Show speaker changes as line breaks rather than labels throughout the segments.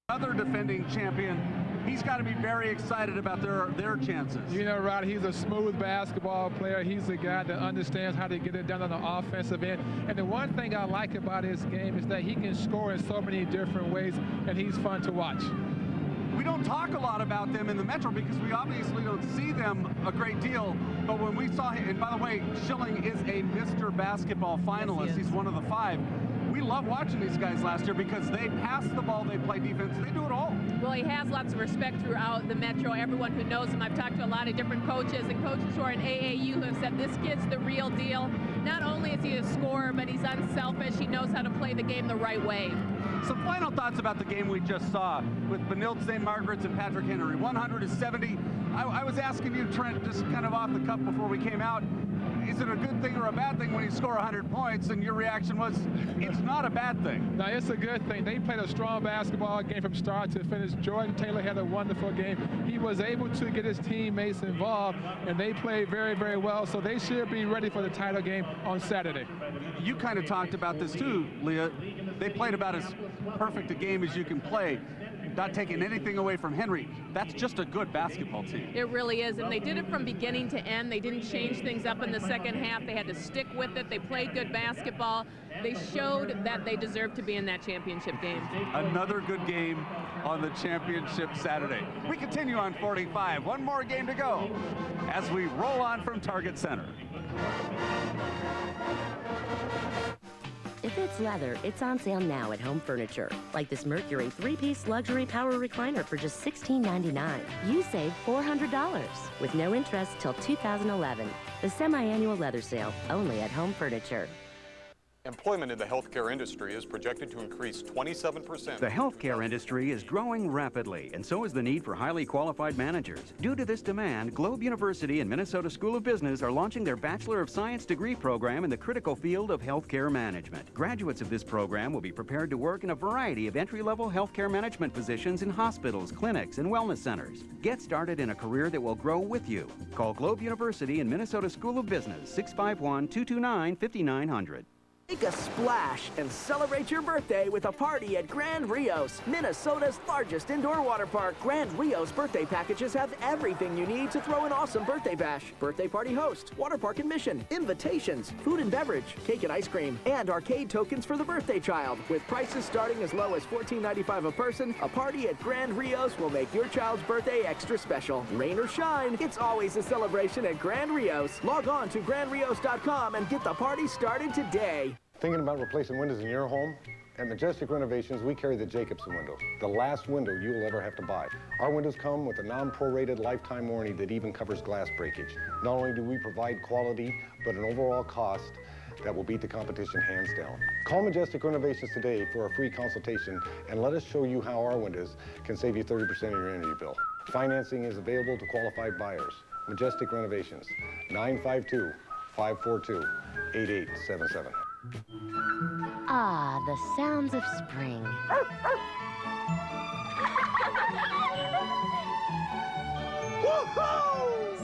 Other defending champion, he's got to be very excited about their chances.
You know, Rod, he's a smooth basketball player. He's a guy that understands how to get it done on the offensive end. And the one thing I like about his game is that he can score in so many different ways, and he's fun to watch.
We don't talk a lot about them in the Metro because we obviously don't see them a great deal. But when we saw him, and by the way, Schilling is a Mr. Basketball finalist.
Yes, he is.
He's one of the 5. We love watching these guys last year because they pass the ball, they play defense, they do it all.
Well, he has lots of respect throughout the Metro. Everyone who knows him, I've talked to a lot of different coaches and coaches who are in AAU who have said this kid's the real deal. Not only is he a scorer, but he's unselfish. He knows how to play the game the right way.
Some final thoughts about the game we just saw with Benilde St. Margaret's and Patrick Henry. 170. I was asking you, Trent, just kind of off the cuff before we came out, is it a good thing or a bad thing when you score 100 points? And your reaction was, it's not a bad thing.
No, it's a good thing. They played a strong basketball game from start to finish. Jordan Taylor had a wonderful game. He was able to get his teammates involved, and they played very, very well. So they should be ready for the title game on Saturday.
You kind of talked about this too, Leah. They played about as perfect a game as you can play. Not taking anything away from Henry. That's just a good basketball team.
It really is, and they did it from beginning to end. They didn't change things up in the second half. They had to stick with it. They played good basketball. They showed that they deserved to be in that championship game.
Another good game on the championship Saturday. We continue on 45. One more game to go as we roll on from Target Center.
If it's leather, it's on sale now at Home Furniture. Like this Mercury 3-piece luxury power recliner for just $16.99. You save $400 with no interest till 2011. The semi-annual leather sale, only at Home Furniture.
Employment in the healthcare industry is projected to increase 27%.
The healthcare industry is growing rapidly, and so is the need for highly qualified managers. Due to this demand, Globe University and Minnesota School of Business are launching their Bachelor of Science degree program in the critical field of healthcare management. Graduates of this program will be prepared to work in a variety of entry-level healthcare management positions in hospitals, clinics, and wellness centers. Get started in a career that will grow with you. Call Globe University and Minnesota School of Business, 651-229-5900.
Make a splash and celebrate your birthday with a party at Grand Rios, Minnesota's largest indoor water park. Grand Rios birthday packages have everything you need to throw an awesome birthday bash. Birthday party host, water park admission, invitations, food and beverage, cake and ice cream, and arcade tokens for the birthday child. With prices starting as low as $14.95 a person, a party at Grand Rios will make your child's birthday extra special. Rain or shine, it's always a celebration at Grand Rios. Log on to grandrios.com and get the party started today.
Thinking about replacing windows in your home? At Majestic Renovations, we carry the Jacobson window, the last window you will ever have to buy. Our windows come with a non-prorated lifetime warranty that even covers glass breakage. Not only do we provide quality, but an overall cost that will beat the competition hands down. Call Majestic Renovations today for a free consultation and let us show you how our windows can save you 30% of your energy bill. Financing is available to qualified buyers. Majestic Renovations, 952-542-8877.
Ah, the sounds of spring.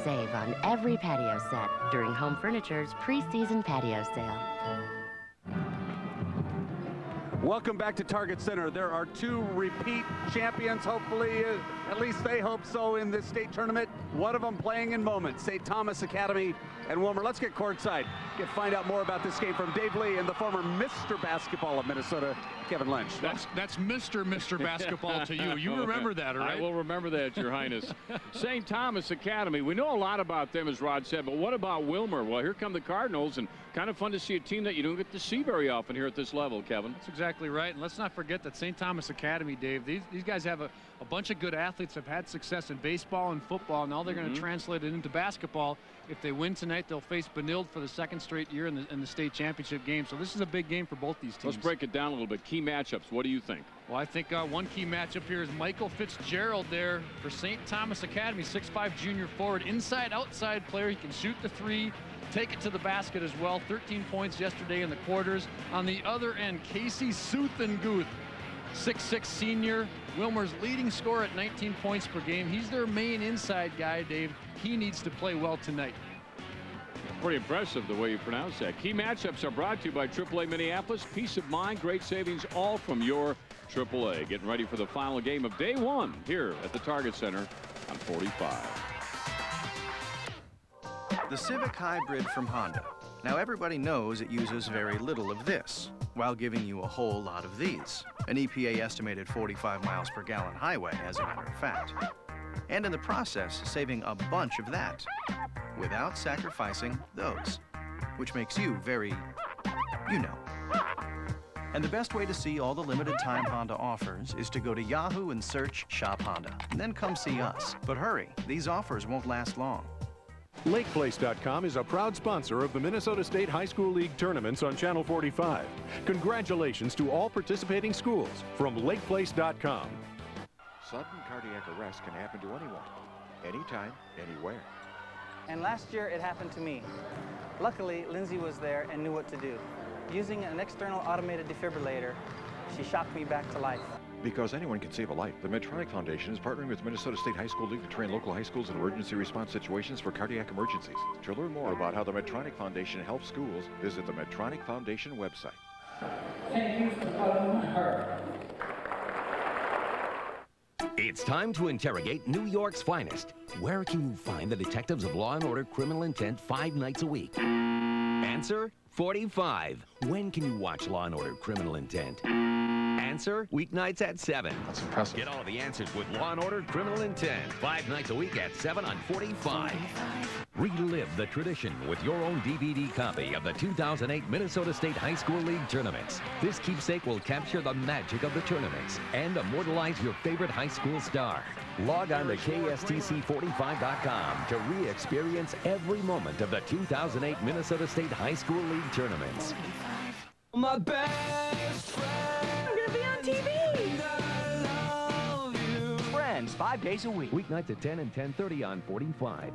Save on every patio set during Home Furniture's pre-season patio sale.
Welcome back to Target Center. There are 2 repeat champions, hopefully, at least they hope so, in this state tournament. One of them playing in moments, St. Thomas Academy and Willmar. Let's get courtside, find out more about this game from Dave Lee and the former Mr. Basketball of Minnesota, Kevin Lynch.
That's Mr. Basketball to you. You remember that, right?
I will remember that, Your Highness. St. Thomas Academy, we know a lot about them, as Rod said, but what about Willmar? Well, here come the Cardinals, and kind of fun to see a team that you don't get to see very often here at this level, Kevin.
That's exactly right, and let's not forget that St. Thomas Academy, Dave, these guys have a bunch of good athletes, have had success in baseball and football. Now they're going to translate it into basketball. If they win tonight, they'll face Benilde for the 2nd straight year in the state championship game. So this is a big game for both these teams.
Let's break it down a little bit. Key matchups, what do you think?
Well, I think one key matchup here is Michael Fitzgerald there for St. Thomas Academy, 6'5" junior forward, inside-outside player. He can shoot the 3, take it to the basket as well. 13 points yesterday in the quarters. On the other end, Casey Southenguth, 6'6" senior, Willmar's leading scorer at 19 points per game. He's their main inside guy, Dave. He needs to play well tonight.
pretty impressive the way you pronounce that. Key matchups are brought to you by AAA Minneapolis. Peace of mind, great savings, all from your AAA. Getting ready for the final game of day one here at the Target Center on 45.
The Civic Hybrid from Honda. Now everybody knows it uses very little of this, while giving you a whole lot of these. An EPA estimated 45 miles per gallon highway, as a matter of fact. And in the process, saving a bunch of that, without sacrificing those, which makes you very, you know. And the best way to see all the limited time Honda offers is to go to Yahoo and search Shop Honda, and then come see us. But hurry, these offers won't last long.
LakePlace.com is a proud sponsor of the Minnesota State High School League tournaments on Channel 45. Congratulations to all participating schools from LakePlace.com.
Sudden cardiac arrest can happen to anyone, anytime, anywhere.
And last year it happened to me. Luckily, Lindsay was there and knew what to do. Using an external automated defibrillator, she shocked me back to life.
Because anyone can save a life, the Medtronic Foundation is partnering with Minnesota State High School League to train local high schools in emergency response situations for cardiac emergencies. To learn more about how the Medtronic Foundation helps schools, visit the Medtronic Foundation website.
Thank you for calling my heart.
It's time to interrogate New York's finest. Where can you find the detectives of Law & Order Criminal Intent 5 nights a week? Answer, 45. When can you watch Law & Order Criminal Intent? Answer, weeknights at 7.
That's impressive.
Get all the answers with Law & Order Criminal Intent. 5 nights a week at 7 on 45. Relive the tradition with your own DVD copy of the 2008 Minnesota State High School League tournaments. This keepsake will capture the magic of the tournaments and immortalize your favorite high school star. Log on to KSTC45.com to re-experience every moment of the 2008 Minnesota State High School League tournaments.
My best friend.
I'm gonna be on TV. Friends, 5 days a week.
Weeknights at 10 and 10:30 on 45.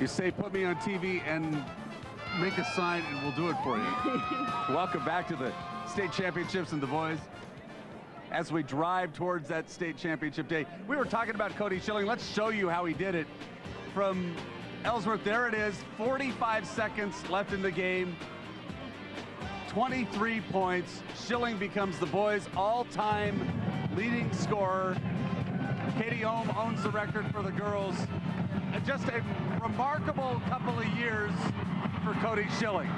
You say put me on TV and make a sign and we'll do it for you. Welcome back to the state championships and the boys. As we drive towards that state championship day, we were talking about Cody Schilling. Let's show you how he did it. From Ellsworth, there it is, 45 seconds left in the game. 23 points. Schilling becomes the boys' all-time leading scorer. Katie Ohm owns the record for the girls. Just a remarkable couple of years for Cody Schilling.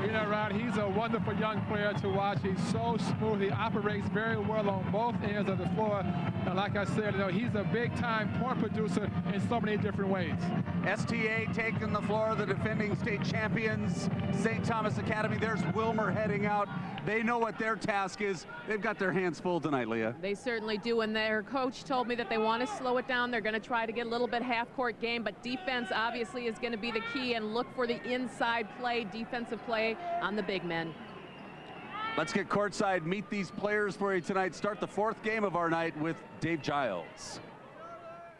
You know, Ron, he's a wonderful young player to watch. He's so smooth. He operates very well on both ends of the floor. And like I said, you know, he's a big-time point producer in so many different ways.
STA taking the floor, the defending state champions, St. Thomas Academy. There's Willmar heading out. They know what their task is. They've got their hands full tonight, Leah.
They certainly do, and their coach told me that they want to slow it down. They're going to try to get a little bit half-court game, but defense obviously is going to be the key, and look for the inside play, defensive play on the big men.
Let's get courtside, meet these players for you tonight. Start the fourth game of our night with Dave Giles.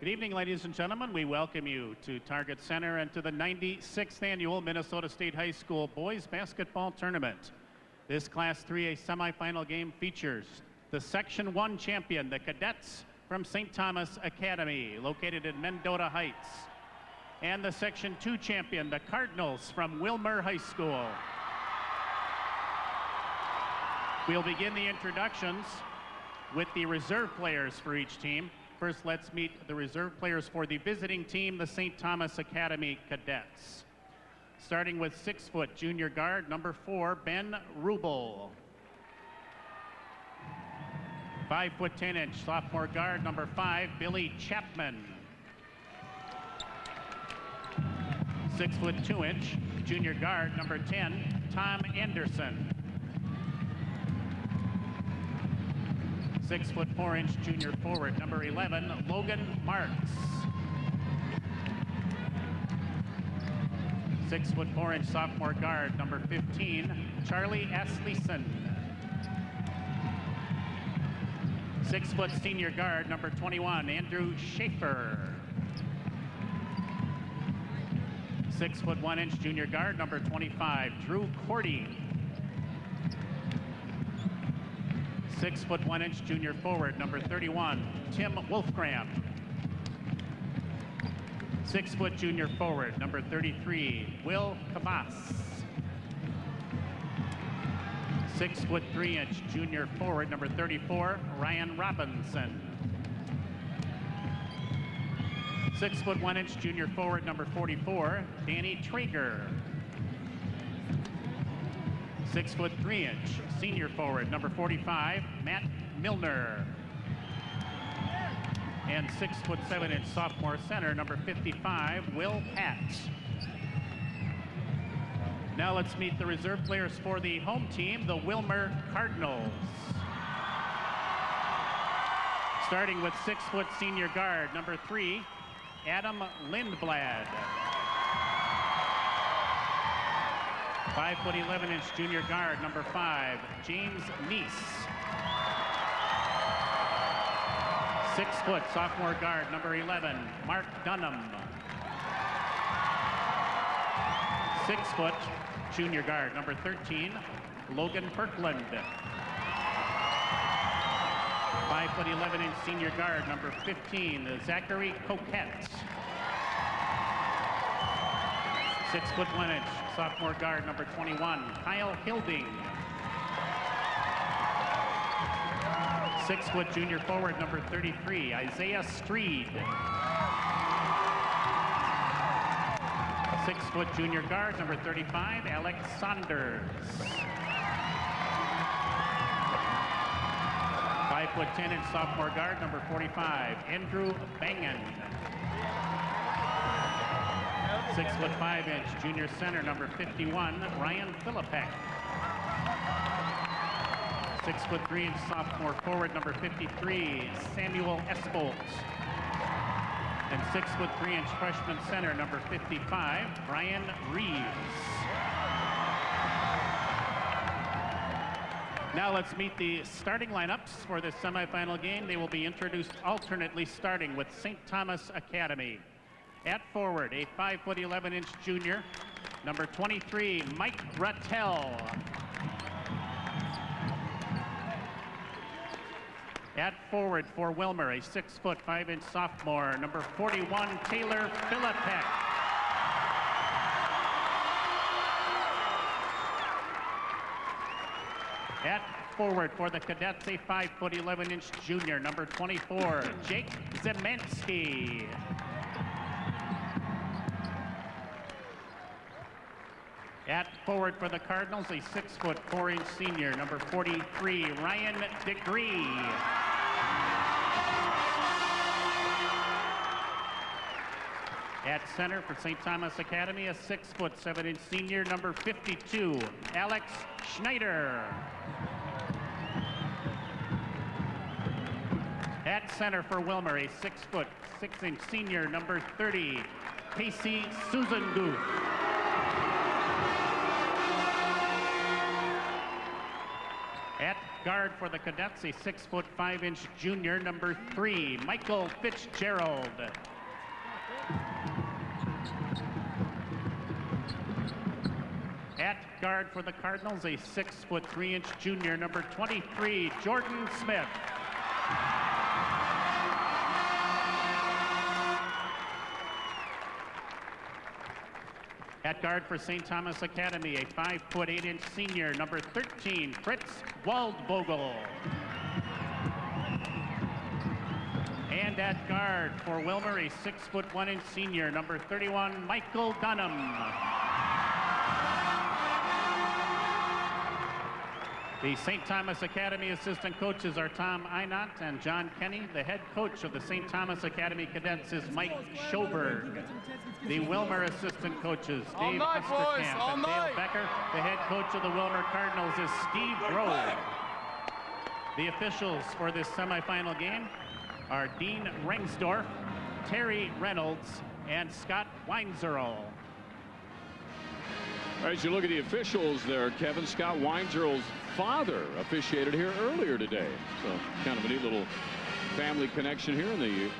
Good evening, ladies and gentlemen. We welcome you to Target Center and to the 96th annual Minnesota State High School Boys Basketball Tournament. This Class 3A semifinal game features the Section 1 champion, the Cadets from St. Thomas Academy, located in Mendota Heights, and the Section 2 champion, the Cardinals from Willmar High School. We'll begin the introductions with the reserve players for each team. First, let's meet the reserve players for the visiting team, the St. Thomas Academy Cadets. Starting with 6-foot junior guard, number 4, Ben Rubel. 5-foot 10-inch sophomore guard, number 5, Billy Chapman. 6-foot 2-inch junior guard, number 10, Tom Anderson. 6-foot 4-inch junior forward, number 11, Logan Marks. 6-foot 4-inch sophomore guard, number 15, Charlie Asleason. 6-foot senior guard, number 21, Andrew Schaefer. 6-foot 1-inch junior guard, number 25, Drew Cordy. 6-foot 1-inch junior forward, number 31, Tim Wolfgram. 6-foot junior forward, number 33, Will Cabas. 6-foot 3-inch junior forward, number 34, Ryan Robinson. 6-foot 1-inch junior forward, number 44, Danny Traeger. 6-foot 3-inch senior forward, number 45, Matt Milner. And 6-foot 7-inch sophomore center, number 55, Will Patch. Now let's meet the reserve players for the home team, the Willmar Cardinals. Starting with 6-foot senior guard, number 3, Adam Lindblad. 5-foot 11-inch junior guard, number 5, James Neese. 6-foot sophomore guard, number 11, Mark Dunham. 6-foot junior guard, number 13, Logan Perkland. 5-foot 11-inch senior guard, number 15, Zachary Coquette. 6-foot 1-inch sophomore guard, number 21, Kyle Hilding. 6-foot junior forward, number 33, Isaiah Streed. 6-foot junior guard, number 35, Alex Saunders. 5-foot 10-inch sophomore guard, number 45, Andrew Bangan. 6-foot 5-inch junior center, number 51, Ryan Philippek. 6-foot 3-inch sophomore forward, number 53, Samuel Espolt. And 6-foot 3-inch freshman center, number 55, Brian Reeves. Now let's meet the starting lineups for this semifinal game. They will be introduced alternately, starting with St. Thomas Academy. At forward, a 5-foot 11-inch junior, number 23, Mike Rattel. At forward for Willmar, a 6-foot 5-inch sophomore, number 41, Taylor Philippek. At forward for the Cadets, a 5-foot 11-inch junior, number 24, Jake Zemensky. At forward for the Cardinals, a 6-foot 4-inch senior, number 43, Ryan Degree. At center for St. Thomas Academy, a 6-foot 7-inch senior, number 52, Alex Schneider. At center for Willmar, a 6-foot 6-inch senior, number 30, Casey Susanguth. At guard for the Cadets, a 6-foot 5-inch junior, number 3, Michael Fitzgerald. At guard for the Cardinals, a 6-foot 3-inch junior, number 23, Jordan Smith. At guard for St. Thomas Academy, a 5-foot 8-inch senior, number 13, Fritz Waldvogel. And at guard for Willmar, a 6-foot 1-inch senior, number 31, Michael Dunham. The St. Thomas Academy assistant coaches are Tom Einott and John Kenny. The head coach of the St. Thomas Academy Cadets is Mike Schoberg. The Willmar assistant coaches, Dave Osterkamp and Dale Becker. The head coach of the Willmar Cardinals is Steve Grove. The officials for this semifinal game are Dean Rengsdorf, Terry Reynolds, and Scott Weinzerl.
As you look at the officials there, Kevin, Scott Weinzerl's father officiated here earlier today. So kind of a neat little family connection here in the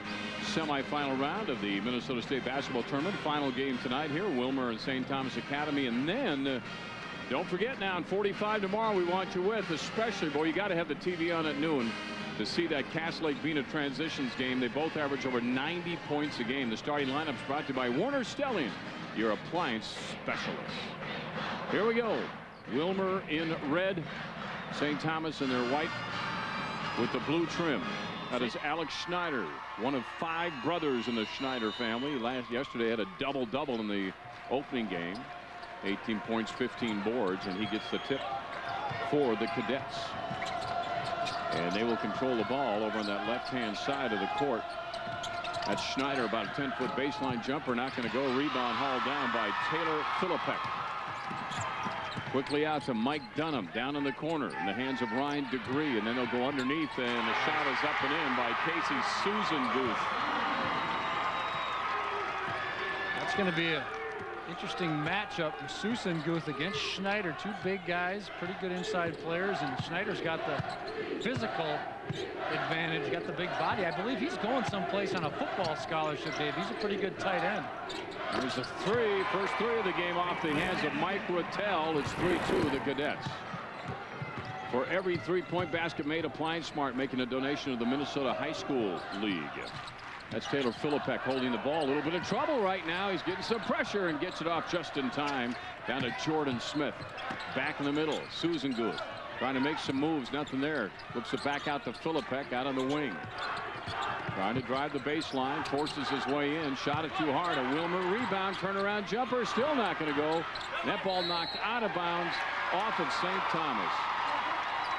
semifinal round of the Minnesota State basketball tournament. Final game tonight here, Willmar and St. Thomas Academy. And then don't forget now, in 45 tomorrow, we want you with, especially, boy, you got to have the TV on at noon. to see that Cass Lake Bena transitions game. They both average over 90 points a game. The starting lineup's brought to you by Warner Stellian, your appliance specialist. Here we go. Willmar in red, St. Thomas in their white with the blue trim. That is Alex Schneider, one of 5 brothers in the Schneider family. Yesterday had a double-double in the opening game. 18 points, 15 boards, and he gets the tip for the Cadets. And they will control the ball over on that left-hand side of the court. That's Schneider, about a 10-foot baseline jumper, not going to go. Rebound hauled down by Taylor Philippek. Quickly out to Mike Dunham, down in the corner in the hands of Ryan DeGree, and then they'll go underneath, and the shot is up and in by Casey Susan-Guth.
That's going to be an interesting matchup. Susan-Guth against Schneider, 2 big guys, pretty good inside players, and Schneider's got the physical advantage, got the big body. I believe he's going someplace on a football scholarship, Dave. He's a pretty good tight end.
There's a 3, first 3 of the game off the hands of Mike Rattel. It's 3-2 the Cadets. For every 3-point basket made, Appliance Smart making a donation to the Minnesota High School League. That's Taylor Philippek holding the ball. A little bit of trouble right now. He's getting some pressure and gets it off just in time. Down to Jordan Smith. Back in the middle. Susan-Guth trying to make some moves. Nothing there. Flips it back out to Philippek out on the wing. Trying to drive the baseline. Forces his way in. Shot it too hard. A Willmar rebound. Turnaround jumper. Still not going to go. That ball knocked out of bounds off of St. Thomas.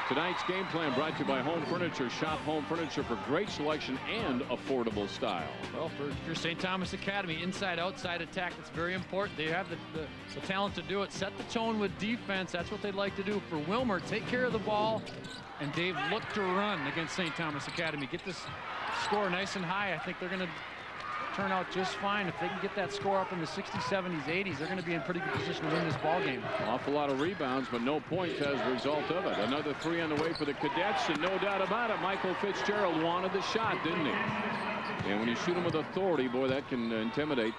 Tonight's game plan brought to you by Home Furniture. Shop Home Furniture for great selection and affordable style.
Well, for your St. Thomas Academy, inside-outside attack, that's very important. They have the talent to do it. Set the tone with defense. That's what they'd like to do. For Willmar, take care of the ball. And Dave, look to run against St. Thomas Academy. Get this score nice and high. I think they're going to turn out just fine. If they can get that score up in the 60s, 70s, 80s, they're going to be in pretty good position to win this ball game.
Awful lot of rebounds, but no points as a result of it. Another 3 on the way for the Cadets, and no doubt about it, Michael Fitzgerald wanted the shot, didn't he? And when you shoot him with authority, boy, that can intimidate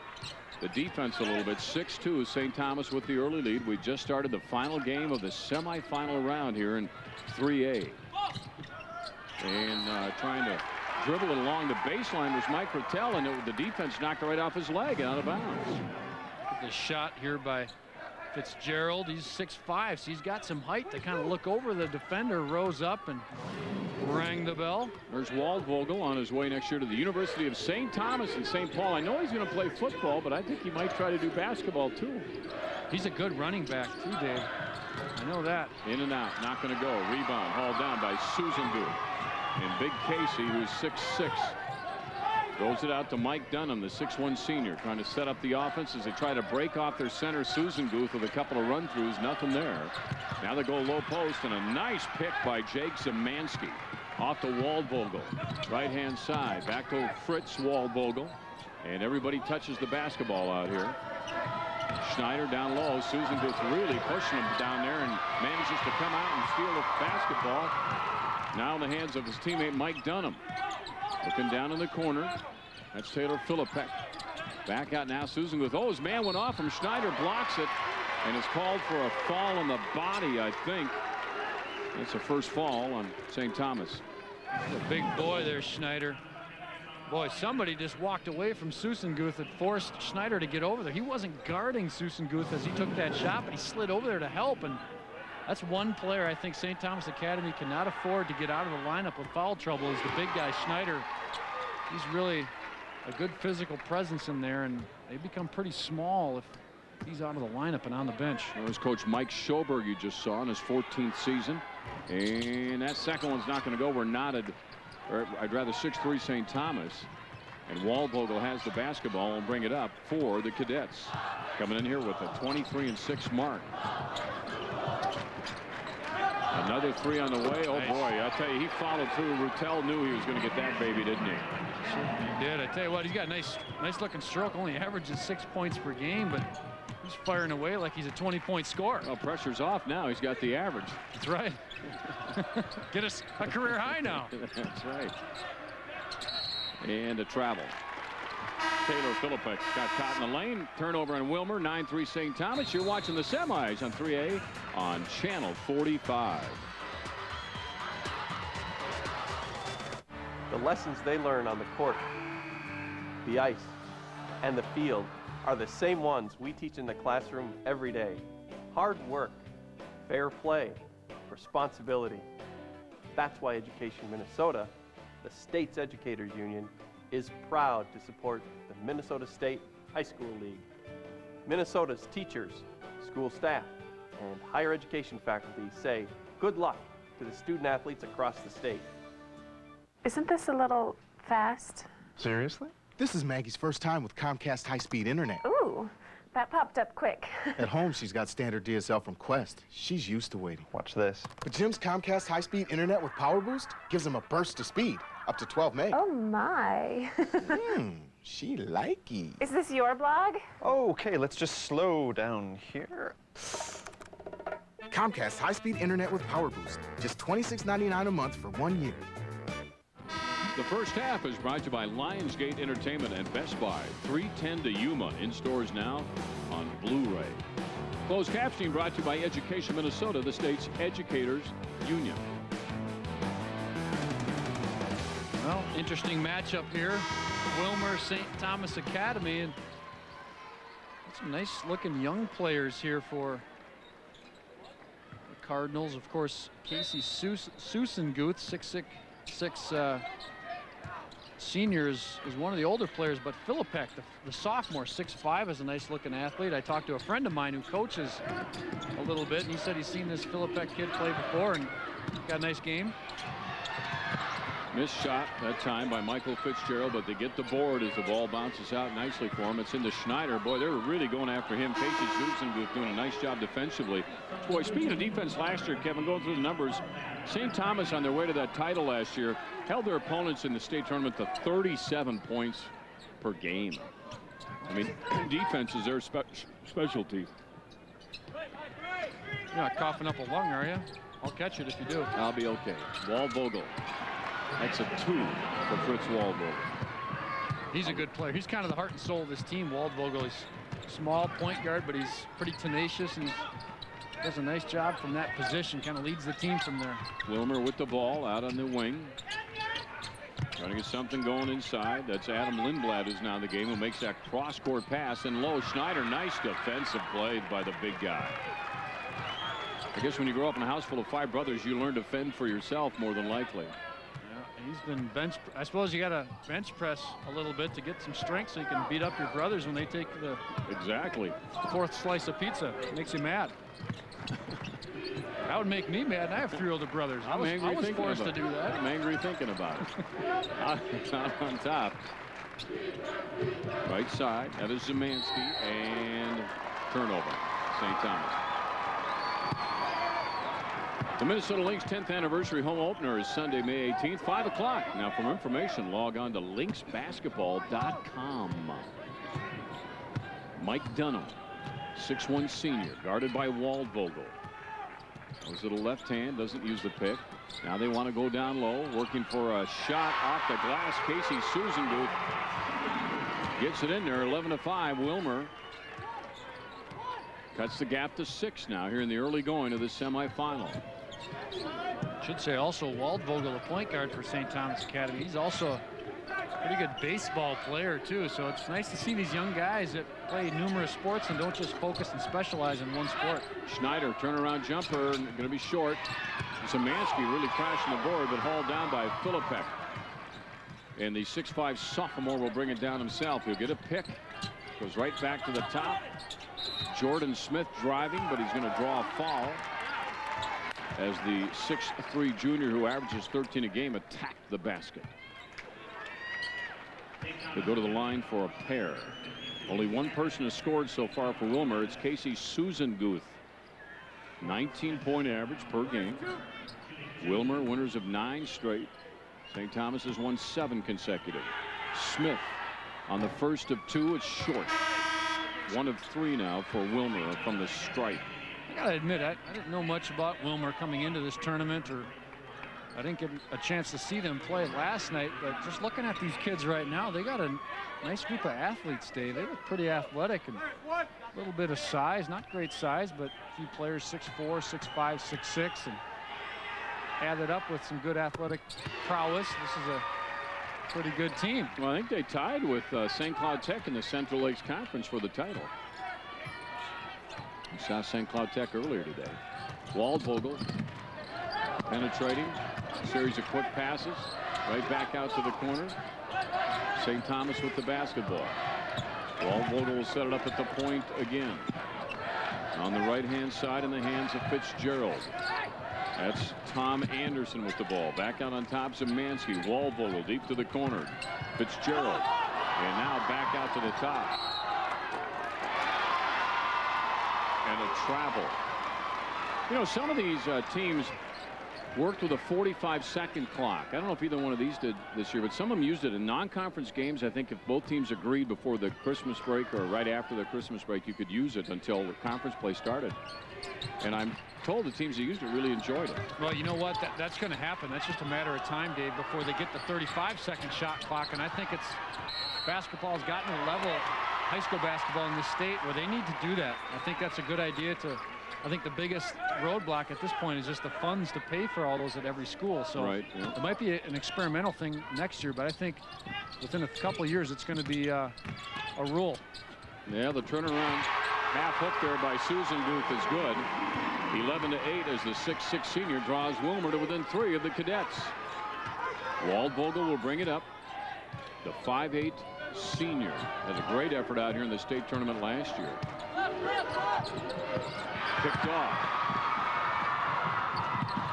the defense a little bit. 6-2, St. Thomas with the early lead. We just started the final game of the semifinal round here in 3A. And trying to dribble it along the baseline was Mike Rattel, and the defense knocked it right off his leg and out of bounds.
The shot here by Fitzgerald. He's 6'5", so he's got some height to kind of look over the defender, rose up and rang the bell.
There's Waldvogel on his way next year to the University of St. Thomas in St. Paul. I know he's going to play football, but I think he might try to do basketball too.
He's a good running back too, Dave. I know that.
In and out, not going to go. Rebound hauled down by Susan-Guth. And Big Casey, who's 6'6", throws it out to Mike Dunham, the 6'1" senior, trying to set up the offense as they try to break off their center, Susan-Guth, with a couple of run-throughs. Nothing there. Now they go low post, and a nice pick by Jake Zemansky off to Waldvogel. Right-hand side, back to Fritz Waldvogel. And everybody touches the basketball out here. Schneider down low. Susan-Guth really pushing him down there and manages to come out and steal the basketball. Now in the hands of his teammate Mike Dunham. Looking down in the corner. That's Taylor Philippek. Back out now. Susan-Guth. Oh, his man went off him. Schneider blocks it and is called for a fall on the body, I think. That's the first fall on St. Thomas.
A big boy there, Schneider. Boy, somebody just walked away from Susan-Guth that forced Schneider to get over there. He wasn't guarding Susan-Guth as he took that shot, but he slid over there to help. And that's one player I think St. Thomas Academy cannot afford to get out of the lineup with foul trouble is the big guy, Schneider. He's really a good physical presence in there, and they become pretty small if he's out of the lineup and on the bench.
That was Coach Mike Schoberg you just saw in his 14th season. And that second one's not going to go. We're knotted, or I'd rather 6'3" St. Thomas. And Waldvogel has the basketball and bring it up for the Cadets. Coming in here with a 23-6 mark. Another 3 on the way. Oh, nice. Boy, I tell you, he followed through. Rattel knew he was going to get that baby, didn't he?
He did. I tell you what, he's got a nice looking stroke. Only averages 6 points per game, but he's firing away like he's a 20-point scorer.
Well, pressure's off now. He's got the average.
That's right. Get us a career high now.
That's right. And a travel. Taylor Philippek got caught in the lane. Turnover on Willmar. 9-3 St. Thomas. You're watching the semis on 3A on Channel 45.
The lessons they learn on the court, the ice, and the field are the same ones we teach in the classroom every day. Hard work, fair play, responsibility. That's why Education Minnesota, the state's educators union, is proud to support the Minnesota State High School League. Minnesota's teachers, school staff, and higher education faculty say good luck to the student athletes across the state.
Isn't this a little fast?
Seriously? This is Maggie's first time with Comcast high-speed internet.
Ooh, that popped up quick.
At home, she's got standard DSL from Quest. She's used to waiting.
Watch this.
But Jim's Comcast high-speed internet with Power Boost gives him a burst of speed, up to 12 meg.
Oh my.
She likey.
Is this your blog?
Okay, let's just slow down here.
Comcast high-speed internet with Power Boost. Just $26.99 a month for 1 year.
The first half is brought to you by Lionsgate Entertainment and Best Buy. 310 to Yuma. In stores now on Blu-ray. Closed captioning brought to you by Education Minnesota, the state's educators union.
Well, interesting matchup here. Willmar St. Thomas Academy, and some nice looking young players here for the Cardinals. Of course, Casey Susenguth, 6'6" senior is one of the older players, but Philippek, the sophomore, 6'5", is a nice looking athlete. I talked to a friend of mine who coaches a little bit, and he said he's seen this Philippek kid play before and got a nice game.
Missed shot that time by Michael Fitzgerald, but they get the board as the ball bounces out nicely for him. It's into Schneider. Boy, they were really going after him. Casey Susenguth doing a nice job defensively. Boy, speaking of defense last year, Kevin, going through the numbers, St. Thomas on their way to that title last year held their opponents in the state tournament to 37 points per game. I mean, defense is their specialty.
You're not coughing up a lung, are you? I'll catch it if you do.
I'll be okay. Waldvogel. That's a 2 for Fritz Waldvogel.
He's a good player. He's kind of the heart and soul of this team, Waldvogel. He's small point guard, but he's pretty tenacious and does a nice job from that position, kind of leads the team from there.
Willmar with the ball out on the wing. Trying to get something going inside. That's Adam Lindblad, who's now in the game, who makes that cross-court pass. And low, Schneider, nice defensive play by the big guy. I guess when you grow up in a house full of 5 brothers, you learn to fend for yourself more than likely.
He's been bench. I suppose you got to bench press a little bit to get some strength so you can beat up your brothers when they take the fourth slice of pizza. It makes you mad. That would make me mad. And I have 3 older brothers. I was forced to do that.
I'm angry thinking about it. Out on top. Right side. That is Zemansky, and turnover. St. Thomas. The Minnesota Lynx 10th anniversary home opener is Sunday, May 18th, 5 o'clock. Now, for information, log on to lynxbasketball.com. Mike Dunham, 6'1" senior, guarded by Waldvogel. Goes to the left hand, doesn't use the pick. Now they want to go down low, working for a shot off the glass. Casey Susenguth gets it in there, 11-5. Willmar cuts the gap to 6 now here in the early going of the semifinal.
Should say also Waldvogel, a point guard for St. Thomas Academy. He's also a pretty good baseball player too, so it's nice to see these young guys that play numerous sports and don't just focus and specialize in one sport.
Schneider, turnaround jumper, going to be short. Zemansky really crashing the board, but hauled down by Philippek. And the 6'5" sophomore will bring it down himself. He'll get a pick. Goes right back to the top. Jordan Smith driving, but he's going to draw a foul as the 6'3" junior, who averages 13 a game, attacked the basket. They'll go to the line for a pair. Only one person has scored so far for Willmar. It's Casey Susenguth. 19-point average per game. Willmar, winners of 9 straight. St. Thomas has won 7 consecutive. Smith on the first of 2. It's short. 1 of 3 now for Willmar from the stripe.
I gotta admit, I didn't know much about Willmar coming into this tournament, or I didn't get a chance to see them play last night, but just looking at these kids right now, they got a nice group of athletes, Dave. They look pretty athletic and a little bit of size, not great size, but a few players 6'4", 6'5", 6'6", and added up with some good athletic prowess. This is a
pretty good team.
Well, I think they tied with St. Cloud Tech in the Central Lakes Conference for the title. We saw St. Cloud Tech earlier today. Waldvogel penetrating, a series of quick passes, right back out to the corner. St. Thomas with the basketball. Waldvogel will set it up at the point again. On the right-hand side in the hands of Fitzgerald. That's Tom Anderson with the ball. Back out on top, Zemansky. Waldvogel deep to the corner. Fitzgerald. And now back out to the top. And a travel. You know, some of these teams worked with a 45-second clock. I don't know if either one of these did this year, but some of them used it in non-conference games. I think if both teams agreed before the Christmas break or right after the Christmas break, you could use it until the conference play started. And I'm told the teams that used it really enjoyed it.
Well, you know what? That's going to happen. That's just a matter of time, Dave, before they get the 35-second shot clock. And I think basketball has gotten to a level, high school basketball in this state, where they need to do that. I think that's a good idea to. I think the biggest roadblock at this point is just the funds to pay for all those at every school. So
right, yeah.
It might be an experimental thing next year, but I think within a couple of years it's going to be a rule.
Yeah, the turnaround half hook there by Susan Guth is good. 11-8 as the 6'6" senior draws Willmar to within 3 of the cadets. Waldvogel will bring it up. The 5'8" senior has a great effort out here in the state tournament last year. Picked off.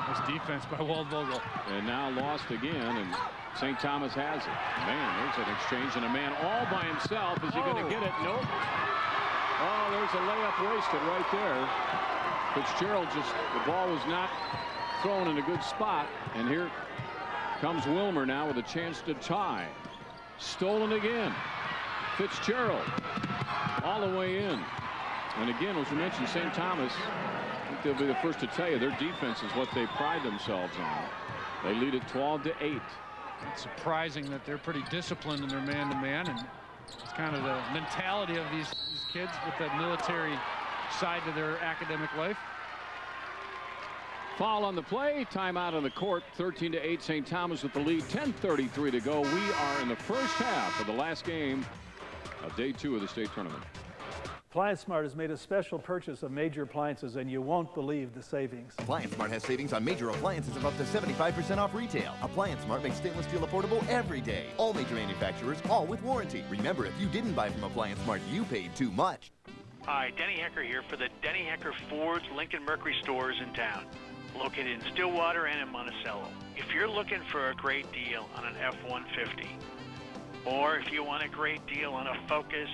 Nice defense by Waldvogel.
And now lost again, and St. Thomas has it. Man, there's an exchange, and a man all by himself. Is he going to get it? Nope. Oh, there's a layup wasted right there. Fitzgerald the ball was not thrown in a good spot, and here comes Willmar now with a chance to tie. Stolen again. Fitzgerald all the way in. And again, as we mentioned, St. Thomas, I think they'll be the first to tell you their defense is what they pride themselves on. They lead it 12-8.
It's surprising that they're pretty disciplined in their man-to-man, and it's kind of the mentality of these kids with the military side to their academic life.
Foul on the play, timeout on the court. 13-8, St. Thomas with the lead. 10:33 to go. We are in the first half of the last game of day 2 of the state tournament.
Appliance Smart has made a special purchase of major appliances, and you won't believe the savings.
Appliance Smart has savings on major appliances of up to 75% off retail. Appliance Smart makes stainless steel affordable every day. All major manufacturers, all with warranty. Remember, if you didn't buy from Appliance Smart, you paid too much.
Hi, Denny Hecker here for the Denny Hecker Ford's Lincoln Mercury stores in town, located in Stillwater and in Monticello. If you're looking for a great deal on an F-150, or if you want a great deal on a Focus,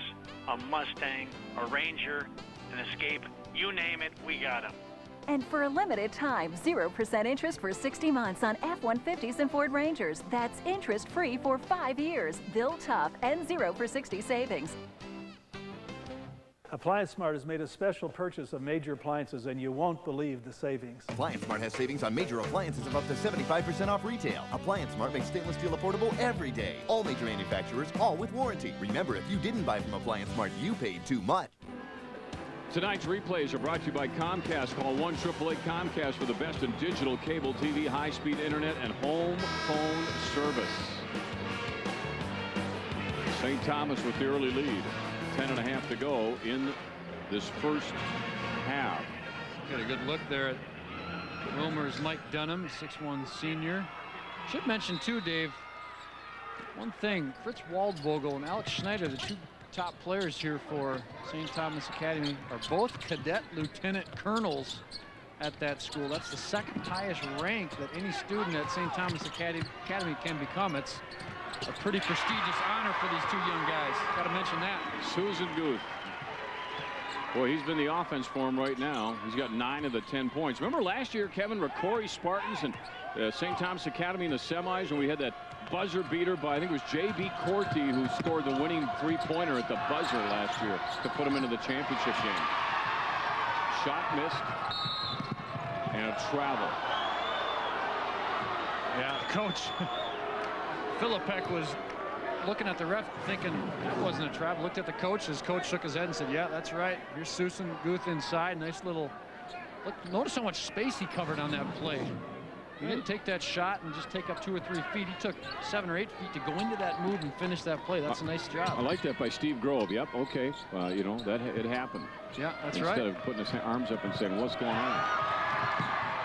a Mustang, a Ranger, an Escape, you name it, we got them.
And for a limited time, 0% interest for 60 months on F-150s and Ford Rangers. That's interest-free for 5 years. Bill tough and 0 for 60 savings.
Appliance Smart has made a special purchase of major appliances, and you won't believe the savings.
Appliance Smart has savings on major appliances of up to 75% off retail. Appliance Smart makes stainless steel affordable every day. All major manufacturers, all with warranty. Remember, if you didn't buy from Appliance Smart, you paid too much.
Tonight's replays are brought to you by Comcast. Call 1-888-COMCAST for the best in digital, cable TV, high-speed internet, and home phone service. St. Thomas with the early lead. 10.5 to go in this first half.
Got a good look there at Willmar's Mike Dunham, 6'1" senior. Should mention too, Dave, one thing, Fritz Waldvogel and Alex Schneider, the 2 top players here for St. Thomas Academy, are both cadet lieutenant colonels at that school. That's the 2nd highest rank that any student at St. Thomas Academy can become. It's a pretty prestigious honor for these 2 young guys. Got to mention that.
Susan Guth. Boy, he's been the offense for him right now. He's got 9 of the 10 points. Remember last year, Kevin, Ricori Spartans and St. Thomas Academy in the semis when we had that buzzer beater by, I think it was J.B. Corti, who scored the winning 3-pointer at the buzzer last year to put him into the championship game. Shot missed. And a travel.
Yeah, coach. Philippek was looking at the ref thinking that wasn't a travel. Looked at the coach. His coach shook his head and said, yeah, that's right. Here's Susan Guth inside. Nice little look. Notice how much space he covered on that play. He didn't take that shot and just take up 2 or 3 feet. He took 7 or 8 feet to go into that move and finish that play. That's a nice job.
I like that by Steve Grove. Yep, okay. You know, that it happened.
Yeah, that's
Instead
right.
of putting his arms up and saying, what's going on?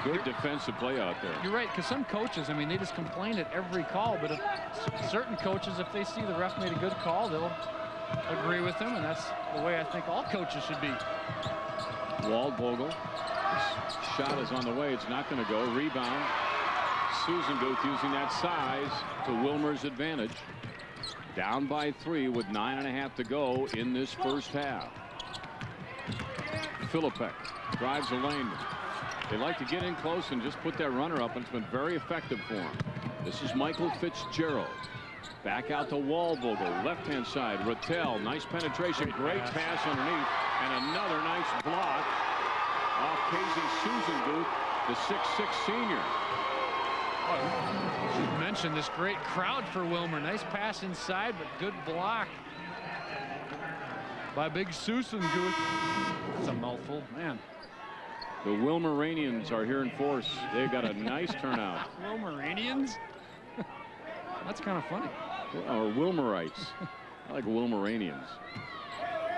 Good defensive play out there.
You're right, because some coaches, I mean, they just complain at every call, but if certain coaches, if they see the ref made a good call, they'll agree with him, and that's the way I think all coaches should be.
Waldvogel. His shot is on the way. It's not going to go. Rebound. Susan Guth using that size to Willmar's advantage. Down by 3 with 9.5 to go in this first half. Philippek drives the lane. They like to get in close and just put that runner up, and it's been very effective for him. This is Michael Fitzgerald. Back out to Waldvogel, left-hand side. Rattel, nice penetration, great pass underneath, and another nice block off Casey Susan Guth, the 6'6" senior.
I should mention this great crowd for Willmar. Nice pass inside, but good block by big Susan Guth. That's a mouthful, man.
The Willmaranians are here in force. They've got a nice turnout.
Willmaranians? That's kind of funny.
Or Willmarites. I like Willmaranians.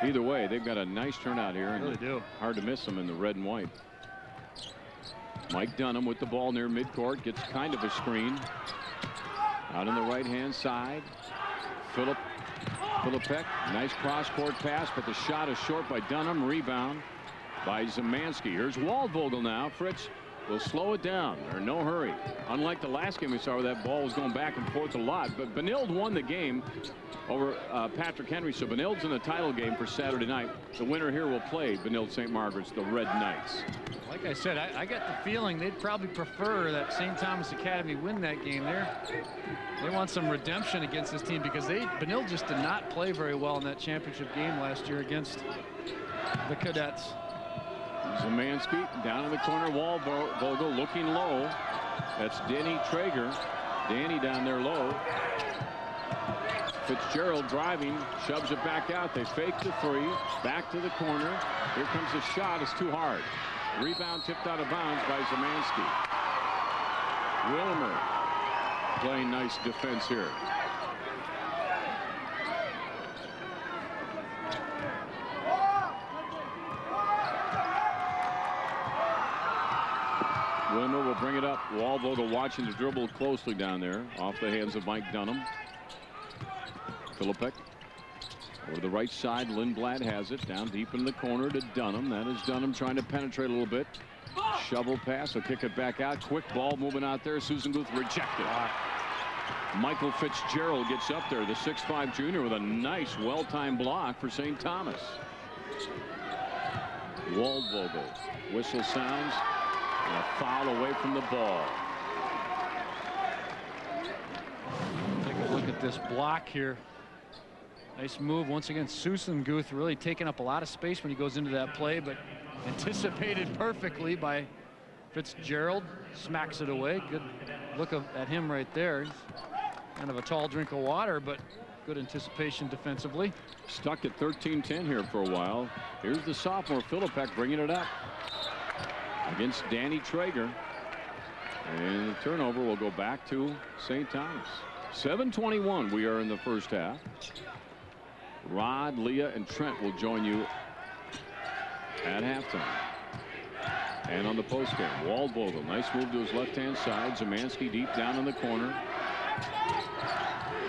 Either way, they've got a nice turnout here.
They really do.
Hard to miss them in the red and white. Mike Dunham with the ball near midcourt. Gets kind of a screen. Out on the right-hand side. Philippek. Nice cross-court pass, but the shot is short by Dunham. Rebound by Zemansky. Here's Waldvogel now. Fritz will slow it down. There's no hurry. Unlike the last game we saw where that ball was going back and forth a lot. But Benilde won the game over Patrick Henry. So Benilde's in the title game for Saturday night. The winner here will play Benilde St. Margaret's, the Red Knights.
Like I said, I got the feeling they'd probably prefer that St. Thomas Academy win that game there. They want some redemption against this team because Benilde just did not play very well in that championship game last year against the Cadets.
Zemansky down in the corner. Waldvogel looking low. That's Denny Traeger. Danny down there low. Fitzgerald driving, shoves it back out. They fake the 3. Back to the corner. Here comes the shot. It's too hard. Rebound tipped out of bounds by Zemansky. Willmar playing nice defense here. Willmar will bring it up. Waldvogel watching the dribble closely down there. Off the hands of Mike Dunham. Philippek over the right side. Lindblad has it down deep in the corner to Dunham. That is Dunham trying to penetrate a little bit. Shovel pass. He'll kick it back out. Quick ball moving out there. Susan Guth rejected. Michael Fitzgerald gets up there, the 6'5" junior, with a nice well-timed block for St. Thomas. Waldvogel. Whistle sounds. And a foul away from the ball.
Take a look at this block here. Nice move once again. Susan Guth really taking up a lot of space when he goes into that play, but anticipated perfectly by Fitzgerald. Smacks it away. Good look at him right there. He's kind of a tall drink of water, but good anticipation defensively.
Stuck at 13-10 here for a while. Here's the sophomore Philippek bringing it up against Danny Traeger. And the turnover will go back to St. Thomas. 7:21 we are in the first half. Rod, Leah, and Trent will join you at halftime. And on the postgame, Waldvogel, nice move to his left-hand side. Zemansky deep down in the corner.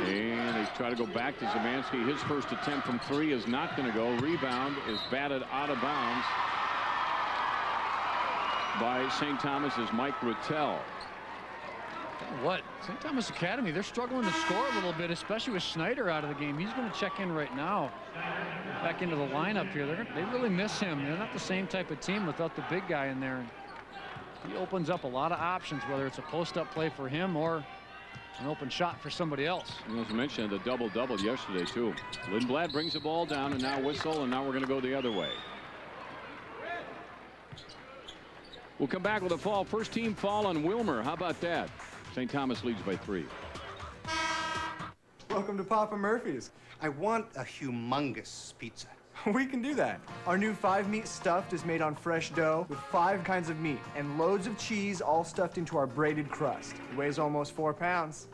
And he's trying to go back to Zemansky. His first attempt from 3 is not going to go. Rebound is batted out of bounds by St. Thomas's Mike Rattel.
What? St. Thomas Academy, they're struggling to score a little bit, especially with Schneider out of the game. He's going to check in right now. Back into the lineup here. They really miss him. They're not the same type of team without the big guy in there. He opens up a lot of options, whether it's a post-up play for him or an open shot for somebody else.
As I mentioned, the double-double yesterday, too. Lindblad brings the ball down, and now whistle, and now we're going to go the other way. We'll come back with a fall. First team fall on Willmar. How about that? St. Thomas leads by 3.
Welcome to Papa Murphy's. I want a humongous pizza. We can do that. Our new 5-meat stuffed is made on fresh dough with 5 kinds of meat and loads of cheese all stuffed into our braided crust. It weighs almost 4 pounds.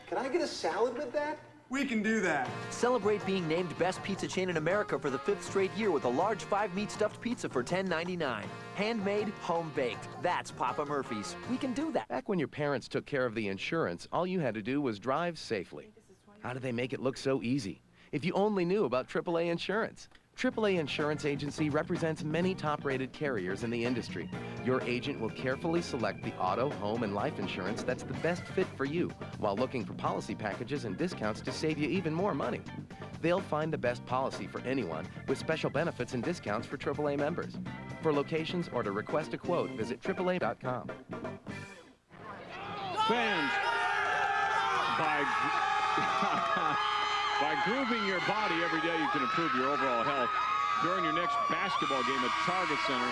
Can I get a salad with that?
We can do that.
Celebrate being named Best Pizza Chain in America for the 5th straight year with a large 5-meat stuffed pizza for $10.99. Handmade, home-baked. That's Papa Murphy's. We can do that.
Back when your parents took care of the insurance, all you had to do was drive safely. How did they make it look so easy? If you only knew about AAA Insurance. AAA Insurance Agency represents many top-rated carriers in the industry. Your agent will carefully select the auto, home, and life insurance that's the best fit for you, while looking for policy packages and discounts to save you even more money. They'll find the best policy for anyone with special benefits and discounts for AAA members. For locations or to request a quote, visit AAA.com.
Fans, by grooving your body every day, you can improve your overall health. During your next basketball game at Target Center,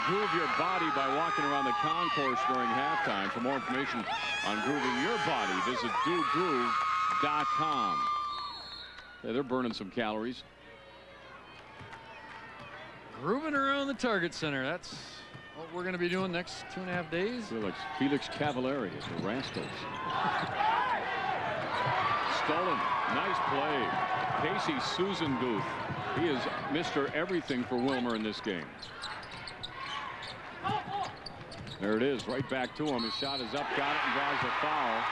groove your body by walking around the concourse during halftime. For more information on grooving your body, visit dogroove.com. Yeah, they're burning some calories.
Grooving around the Target Center. That's what we're going to be doing next 2.5 days.
Felix Cavallari is the Rascals. Stolen. Nice play. Casey Susan-Guth. He is Mr. Everything for Willmar in this game. There it is, right back to him. His shot is up, got it, and draws the foul.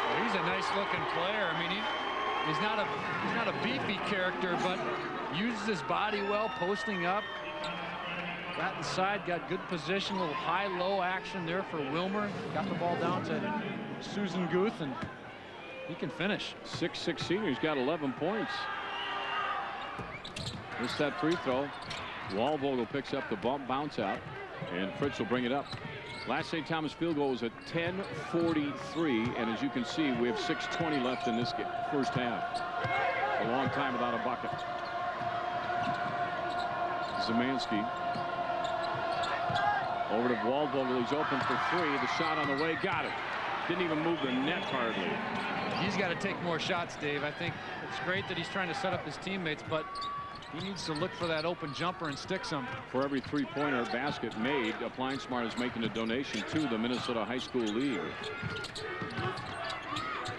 Well, he's a nice-looking player. I mean, he's not a beefy character, but uses his body well, posting up. Got inside, got good position, a little high-low action there for Willmar. Got the ball down to Susan-Guth, and he can finish.
6'6" senior, he's got 11 points. Missed that free throw. Waldvogel picks up the bump, bounce out, and Fritz will bring it up. Last St. Thomas field goal was at 10:43, and as you can see, we have 6:20 left in this first half. A long time without a bucket. Zemansky over to Waldvogel. He's open for 3. The shot on the way, got it. Didn't even move the net hardly.
He's got to take more shots, Dave. I think it's great that he's trying to set up his teammates, but he needs to look for that open jumper and stick some.
For every 3-pointer basket made, Appliance Smart is making a donation to the Minnesota High School League.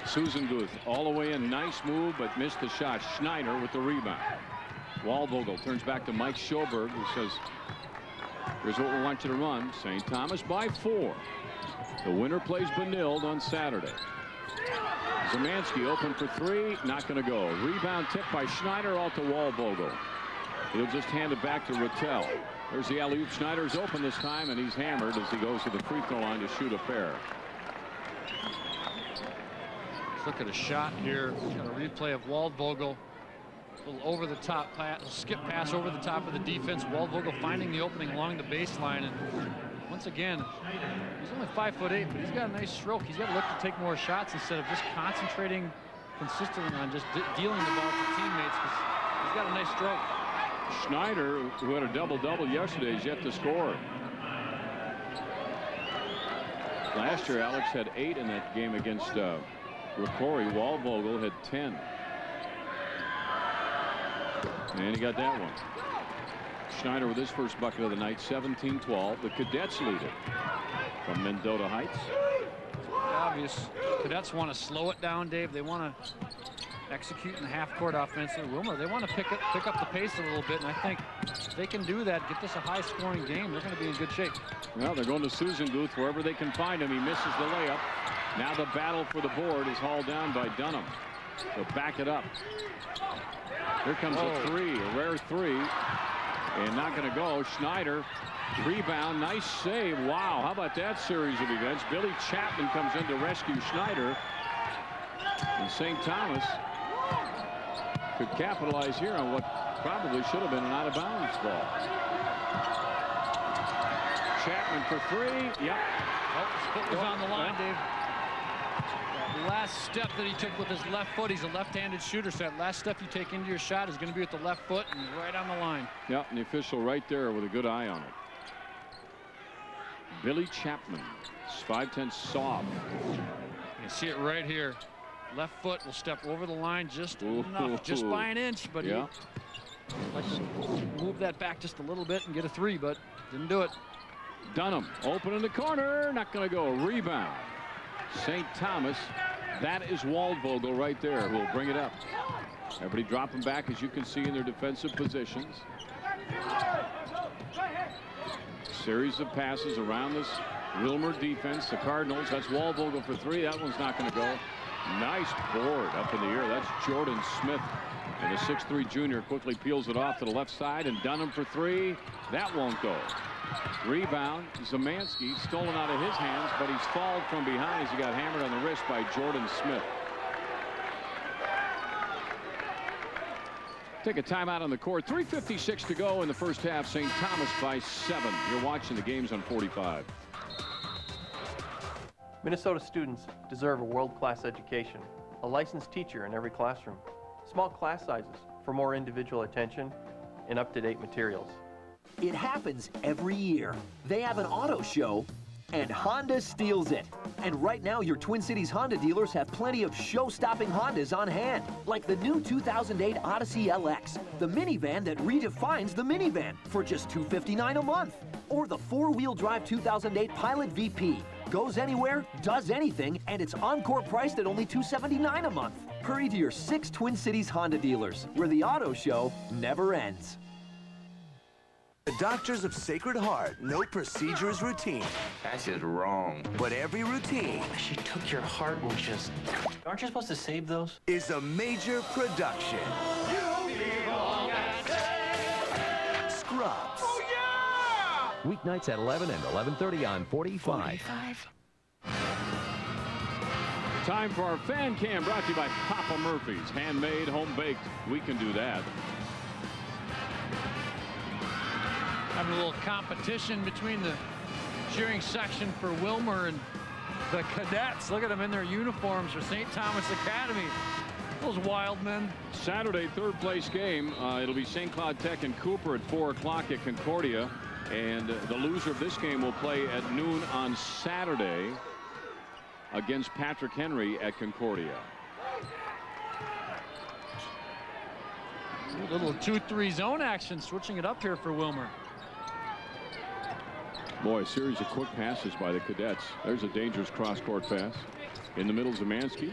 Susan-Guth all the way in. Nice move, but missed the shot. Schneider with the rebound. Waldvogel turns back to Mike Schoberg, who says, here's what we want you to run. St. Thomas by 4. The winner plays Benilde on Saturday. Zemansky open for 3, not going to go. Rebound tip by Schneider, all to Waldvogel. He'll just hand it back to Rattel. There's the alley-oop. Schneider's open this time, and he's hammered as he goes to the free throw line to shoot a pair.
Let's look at a shot here. Got a replay of Waldvogel. A little over the top pass, skip pass over the top of the defense. Waldvogel finding the opening along the baseline, and once again, he's only 5'8", but he's got a nice stroke. He's got to look to take more shots instead of just concentrating consistently on just dealing the ball to teammates, because he's got a nice stroke.
Schneider, who had a double-double yesterday, is yet to score. Last year, Alex had 8 in that game against Ricori. Waldvogel had 10. And he got that one. Schneider with his first bucket of the night, 17-12. The Cadets lead it from Mendota Heights.
Obvious. Cadets want to slow it down, Dave. They want to execute in the half-court offensively. Willmar, they want to pick up the pace a little bit, and I think if they can do that, get this a high-scoring game, they're going to be in good shape.
Well, they're going to Susan-Guth wherever they can find him. He misses the layup. Now the battle for the board is hauled down by Dunham. They'll back it up. Here comes a 3, a rare 3. And not going to go. Schneider, rebound, nice save. Wow, how about that series of events? Billy Chapman comes in to rescue Schneider. And St. Thomas could capitalize here on what probably should have been an out-of-bounds ball. Chapman for 3. Yep.
Oh, his foot was on the line, Dave. That last step that he took with his left foot, he's a left-handed shooter, so that last step you take into your shot is going to be with the left foot and right on the line.
Yeah, and the official right there with a good eye on it. Billy Chapman, 5'10", soft.
You see it right here. Left foot will step over the line just enough, just by an inch, but
yeah.
Let's move that back just a little bit and get a three, but didn't do it.
Dunham open in the corner, not going to go. Rebound. St. Thomas. That is Waldvogel right there. We'll bring it up. Everybody dropping back, as you can see, in their defensive positions. Series of passes around this Willmar defense. The Cardinals, that's Waldvogel for three. That one's not going to go. Nice board up in the air. That's Jordan Smith. And the 6'3" junior quickly peels it off to the left side, and Dunham for three. That won't go. Rebound, Zemanski, stolen out of his hands, but he's fouled from behind as he got hammered on the wrist by Jordan Smith. Take a timeout on the court. 3:56 to go in the first half. St. Thomas by 7. You're watching the games on 45.
Minnesota students deserve a world-class education, a licensed teacher in every classroom, small class sizes for more individual attention, and up-to-date materials.
It happens every year. They have an auto show, and Honda steals it. And right now, your Twin Cities Honda dealers have plenty of show-stopping Hondas on hand, like the new 2008 Odyssey LX, the minivan that redefines the minivan for just $259 a month. Or the four-wheel drive 2008 Pilot VP. Goes anywhere, does anything, and it's encore priced at only $279 a month. Hurry to your 6 Twin Cities Honda dealers, where the auto show never ends.
The Doctors of Sacred Heart, no procedure is routine.
That's just wrong.
But every routine...
She took your heart and just... Aren't you supposed to save those?
...is a major production. Scrubs.
Oh, yeah! Weeknights at 11 and 11:30 on 45.
Time for our fan cam, brought to you by Papa Murphy's. Handmade, home-baked. We can do that.
Having a little competition between the cheering section for Willmar and the cadets. Look at them in their uniforms for St. Thomas Academy. Those wild men.
Saturday, third place game. It'll be St. Cloud Tech and Cooper at 4 o'clock at Concordia. And the loser of this game will play at noon on Saturday against Patrick Henry at Concordia.
A little 2-3 zone action, switching it up here for Willmar.
Boy, a series of quick passes by the cadets. There's a dangerous cross-court pass. In the middle, Zemanski.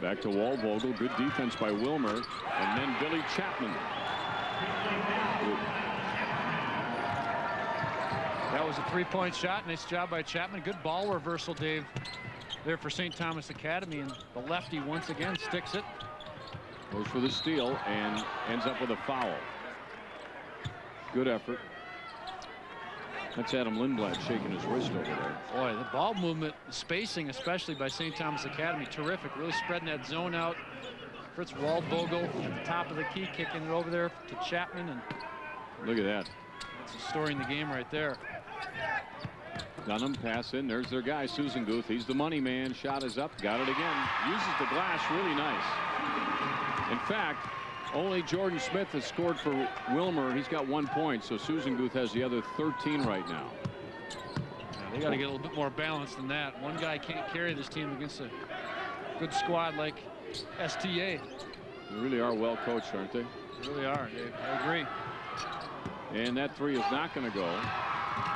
Back to Waldvogel. Good defense by Willmar. And then Billy Chapman.
That was a three-point shot. Nice job by Chapman. Good ball reversal, Dave, there for St. Thomas Academy. And the lefty once again sticks it.
Goes for the steal and ends up with a foul. Good effort. That's Adam Lindblad shaking his wrist over there.
Boy, the ball movement, spacing, especially by St. Thomas Academy, terrific. Really spreading that zone out. Fritz Waldvogel at the top of the key, kicking it over there to Chapman. And
look at that.
That's a story in the game right there.
Dunham pass in. There's their guy, Susan Guth. He's the money man. Shot is up. Got it again. Uses the glass really nice. In fact, only Jordan Smith has scored for Willmar. He's got 1 point, so Susan Guth has the other 13 right now.
Yeah, they got to get a little bit more balance than that. One guy can't carry this team against a good squad like STA.
They really are well coached, aren't they?
They really are, Dave. I agree.
And that three is not going to go.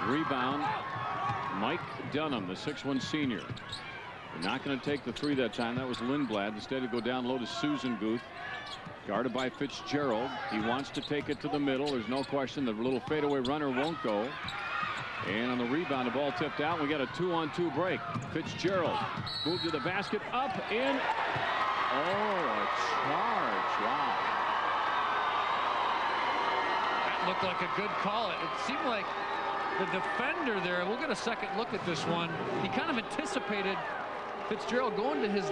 Rebound, Mike Dunham, the 6'1" senior. They're not going to take the three that time. That was Lindblad. Instead, to go down low to Susan Guth. Guarded by Fitzgerald. He wants to take it to the middle. There's no question the little fadeaway runner won't go. And on the rebound, the ball tipped out. We got a 2-on-2 break. Fitzgerald moved to the basket, up, in. Oh, a charge. Wow.
That looked like a good call. It seemed like the defender there, we'll get a second look at this one. He kind of anticipated Fitzgerald going to his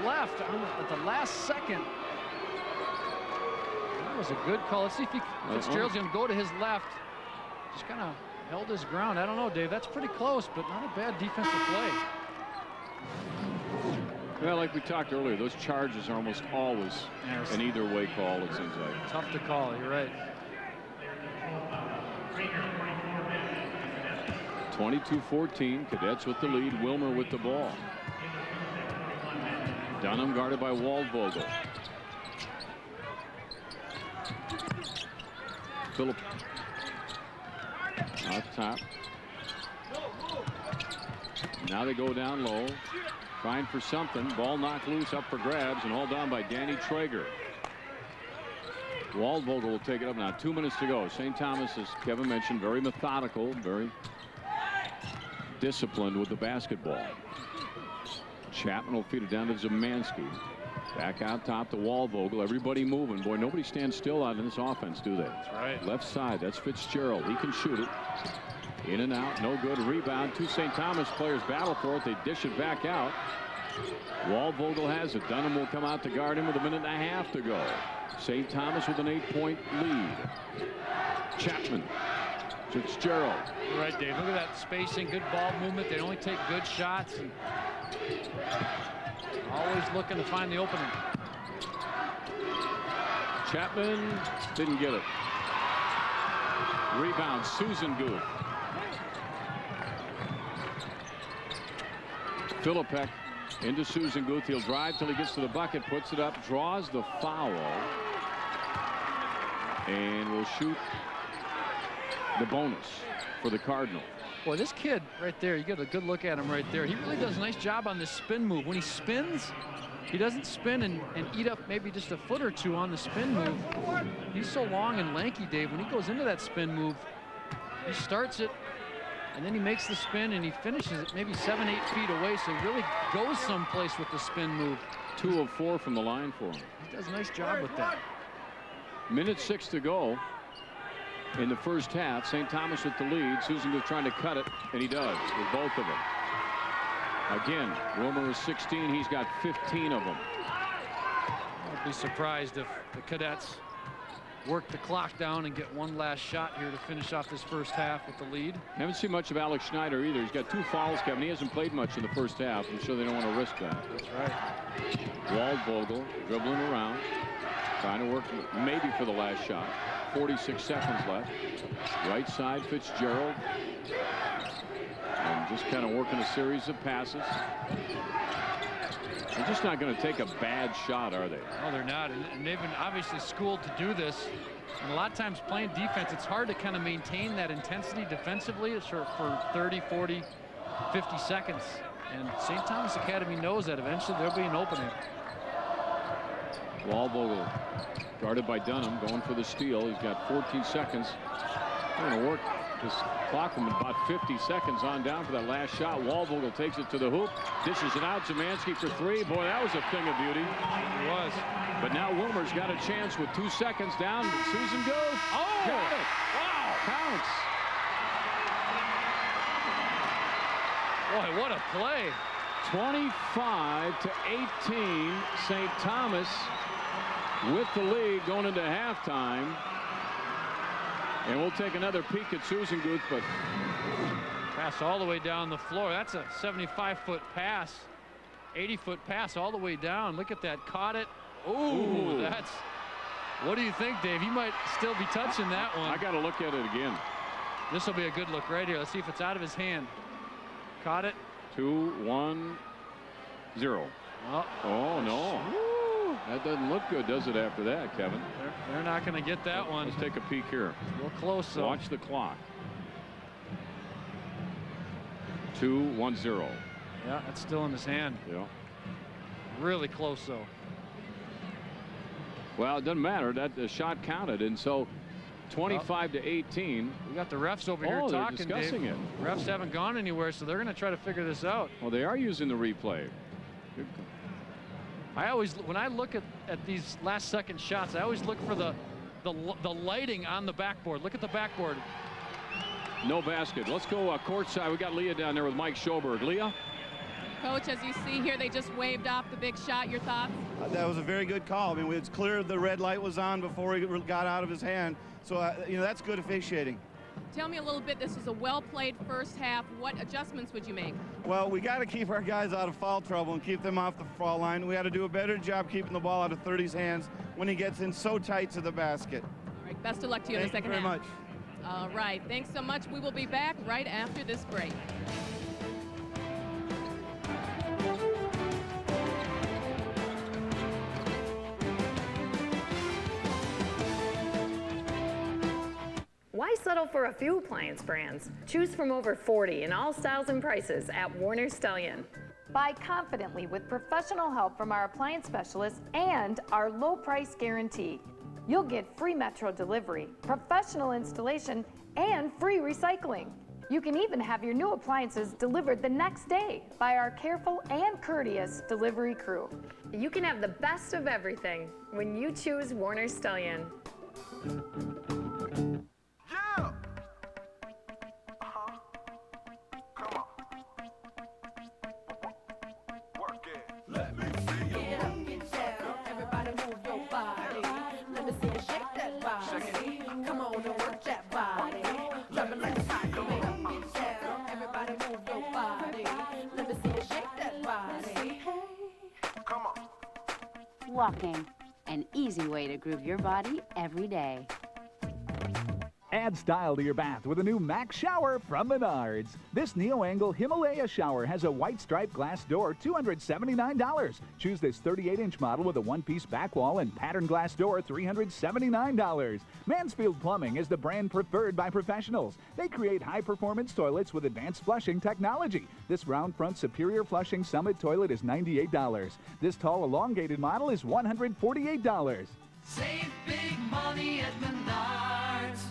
left at the last second. That was a good call. Let's see if Fitzgerald's going to go to his left. Just kind of held his ground. I don't know, Dave. That's pretty close, but not a bad defensive play.
Well, like we talked earlier, those charges are almost always an either-way call, it seems like.
Tough to call. You're right.
22-14. Cadets with the lead. Willmar with the ball. Dunham guarded by Waldvogel. Phillip up top. Now they go down low, trying for something. Ball knocked loose, up for grabs, and hauled down by Danny Traeger. Waldvogel will take it up now. 2 minutes to go. St. Thomas, as Kevin mentioned, very methodical, very disciplined with the basketball. Chapman will feed it down to Zemansky. Back out top to Waldvogel. Everybody moving. Boy, nobody stands still out in this offense, do they?
That's right.
Left side, that's Fitzgerald. He can shoot it. In and out, no good. Rebound. Two St. Thomas players battle for it. They dish it back out. Waldvogel has it. Dunham will come out to guard him with 1.5 minutes to go. St. Thomas with an 8-point lead. Chapman. Fitzgerald.
You're right, Dave. Look at that spacing, good ball movement. They only take good shots. And always looking to find the opening.
Chapman didn't get it. Rebound, Susan Guth. Philippek into Susan Guth. He'll drive till he gets to the bucket, puts it up, draws the foul, and will shoot the bonus for the Cardinal.
Boy, this kid right there, you get a good look at him right there. He really does a nice job on this spin move. When he spins, he doesn't spin and eat up maybe just a foot or two on the spin move. He's so long and lanky, Dave. When he goes into that spin move, he starts it, and then he makes the spin, and he finishes it maybe 7-8 feet away, so he really goes someplace with the spin move.
2 of 4 from the line for him.
He does a nice job with that.
1:06 to go in the first half. St. Thomas with the lead. Susan Guth trying to cut it, and he does with both of them. Again, Willmar is 16. He's got 15 of them.
I'd be surprised if the Cadets work the clock down and get one last shot here to finish off this first half with the lead.
Haven't seen much of Alex Schneider either. He's got 2 fouls, Kevin. He hasn't played much in the first half. I'm sure they don't want to risk that.
That's right.
Waldvogel dribbling around, trying to work maybe for the last shot. 46 seconds left. Right side, Fitzgerald. And just kind of working a series of passes. They're just not going to take a bad shot, are they?
No, they're not. And they've been obviously schooled to do this. And a lot of times playing defense, it's hard to kind of maintain that intensity defensively for 30, 40, 50 seconds. And St. Thomas Academy knows that eventually there'll be an opening.
Waldvogel guarded by Dunham, going for the steal. He's got 14 seconds. They're going to work this clock from about 50 seconds on down for that last shot. Waldvogel takes it to the hoop, dishes it out. Zemansky for 3. Boy, that was a thing of beauty.
It was.
But now Willmar's got a chance with 2 seconds down. Susan goes.
Oh!
Got it.
Wow!
Counts.
Boy, what a play.
25-18. St. Thomas with the lead going into halftime. And we'll take another peek at Susan Guth, but
pass all the way down the floor. That's a 75-foot pass, 80-foot pass all the way down. Look at that, caught it. Ooh, that's, what do you think, Dave? He might still be touching that one.
I got to look at it again.
This will be a good look right here. Let's see if it's out of his hand. Caught it.
2-1-0. Oh, no.
Woo.
That doesn't look good, does it, after that, Kevin?
They're not going to get that one.
Let's take a peek here.
A little close, though.
Watch the clock. 2-1-0.
Yeah, that's still in his hand.
Yeah.
Really close, though.
Well, it doesn't matter. That shot counted, and so 25-18.
We got the refs over here talking,
they're discussing
Dave.
it.
Refs haven't gone anywhere, so they're going to try to figure this out.
Well, they are using the replay.
I always, when I look at these last second shots, I always look for the lighting on the backboard. Look at the backboard.
No basket. Let's go courtside. We got Leah down there with Mike Schoberg. Leah?
Coach, as you see here, they just waved off the big shot. Your thoughts?
That was a very good call. I mean, it's clear the red light was on before he got out of his hand. So, you know, that's good officiating.
Tell me a little bit, this was a well-played first half. What adjustments would you make?
Well, we got to keep our guys out of foul trouble and keep them off the foul line. We got to do a better job keeping the ball out of 30's hands when he gets in so tight to the basket.
All right, best of luck to you in the second half.
Thank you very much.
All right, thanks so much. We will be back right after this break.
Why settle for a few appliance brands? Choose from over 40 in all styles and prices at Warner Stellian.
Buy confidently with professional help from our appliance specialists and our low price guarantee. You'll get free Metro delivery, professional installation, and free recycling. You can even have your new appliances delivered the next day by our careful and courteous delivery crew.
You can have the best of everything when you choose Warner Stellian.
Walking, an easy way to groove your body every day.
Add style to your bath with a new Max shower from Menards. This neo-angle Himalaya shower has a white striped glass door, $279. Choose this 38-inch model with a one-piece back wall and patterned glass door, $379. Mansfield Plumbing is the brand preferred by professionals. They create high-performance toilets with advanced flushing technology. This round front Superior Flushing Summit toilet is $98. This tall elongated model is $148.
Save big money at Menards.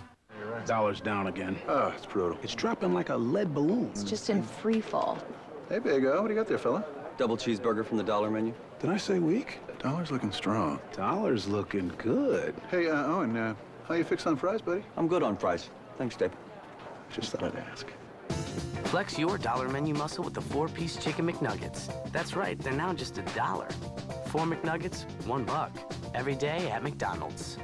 Dollar's down again. Oh, it's brutal. It's dropping like a lead balloon.
It's just in free fall.
Hey, Big O, what do you got there, fella?
Double cheeseburger from the dollar menu.
Did I say weak? Dollar's looking strong. Dollar's looking good. Hey, Owen, how you fixed on fries, buddy?
I'm good on fries. Thanks, Dave.
Just thought I'd ask.
Flex your dollar menu muscle with the 4-piece Chicken McNuggets. That's right, they're now just $1. 4 McNuggets, $1. Every day at McDonald's.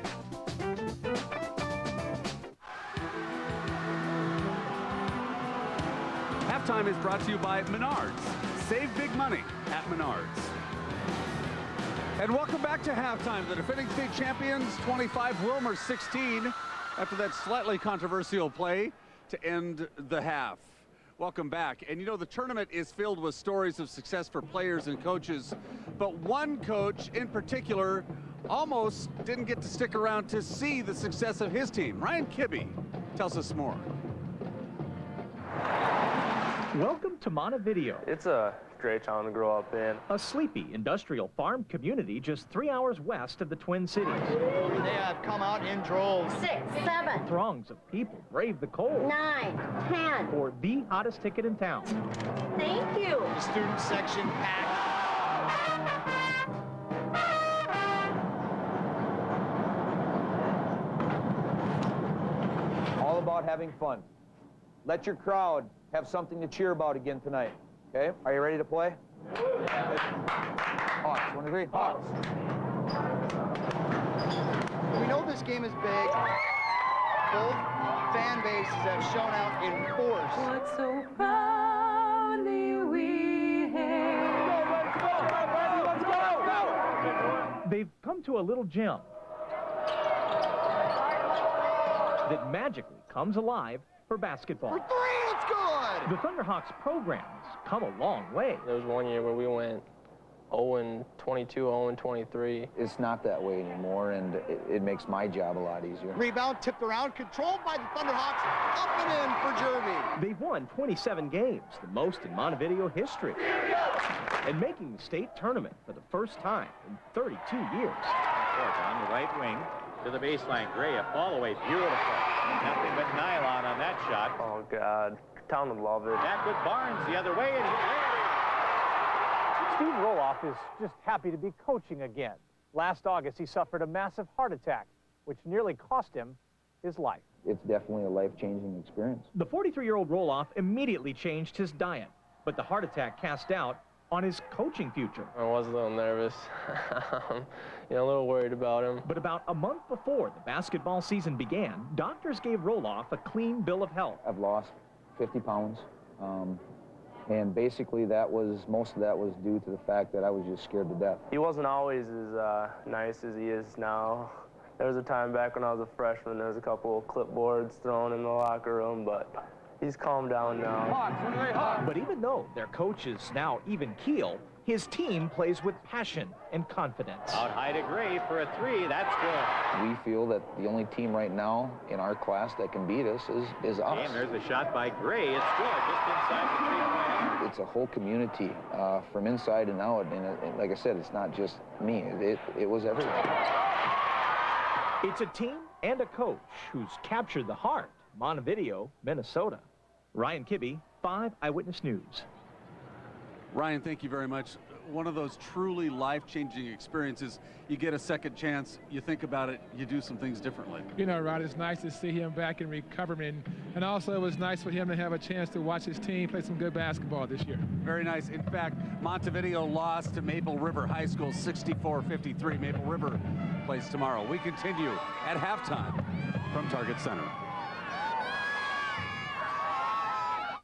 Halftime is brought to you by Menards. Save big money at Menards. And welcome back to halftime. The defending state champions 25, Willmar 16, after that slightly controversial play to end the half. Welcome back. And you know, the tournament is filled with stories of success for players and coaches, but one coach in particular almost didn't get to stick around to see the success of his team. Ryan Kibbe tells us more.
Welcome to Montevideo.
It's a great town to grow up in.
A sleepy industrial farm community just 3 hours west of the Twin Cities.
They have come out in droves.
6, 7.
Throngs of people brave the cold.
9, 10.
For the hottest ticket in town.
Thank you.
The student section packed.
All about having fun. Let your crowd have something to cheer about again tonight. Okay? Are you ready to play? Hawks, 1, 2, 3, Hawks.
We know this game is big. Both fan bases have shown out in force.
What so proudly we hail.
Let's go!
They've come to a little gem that magically comes alive for basketball.
For 3, it's good!
The Thunderhawks program has come a long way.
There was one year where we went 0-22, 0-23.
It's not that way anymore, and it makes my job a lot easier.
Rebound tipped around, controlled by the Thunderhawks, up and in for Jervy.
They've won 27 games, the most in Montevideo history, and making the state tournament for the first time in 32 years.
On the right wing to the baseline. Gray, a fall away, beautiful. Nothing but nylon on that shot.
Oh, God. Town would love it.
That with Barnes the other way, and
Steve Roloff is just happy to be coaching again. Last August, he suffered a massive heart attack, which nearly cost him his life.
It's definitely a life-changing experience.
The 43-year-old Roloff immediately changed his diet, but the heart attack cast doubt on his coaching future.
I was a little nervous. A little worried about him.
But about a month before the basketball season began, doctors gave Roloff a clean bill of health.
I've lost 50 pounds, and basically most of that was due to the fact that I was just scared to death.
He wasn't always as nice as he is now. There was a time back when I was a freshman, there was a couple of clipboards thrown in the locker room, but he's calmed down now.
But even though their coach is now even keel,
His team plays with passion and confidence.
Out high to Gray for a three. That's good.
We feel that the only team right now in our class that can beat us is us.
And there's a shot by Gray. It's good, just inside the 3-point arc.
It's a whole community from inside and out. And like I said, it's not just me. It was everyone.
It's a team and a coach who's captured the heart. Montevideo, Minnesota. Ryan Kibbe, 5 Eyewitness News.
Ryan, thank you very much. One of those truly life-changing experiences. You get a second chance, you think about it, you do some things differently.
You know, Rod, it's nice to see him back in recovery, and also it was nice for him to have a chance to watch his team play some good basketball this year.
Very nice. In fact, Montevideo lost to Maple River High School 64-53. Maple River plays tomorrow. We continue at halftime from Target Center.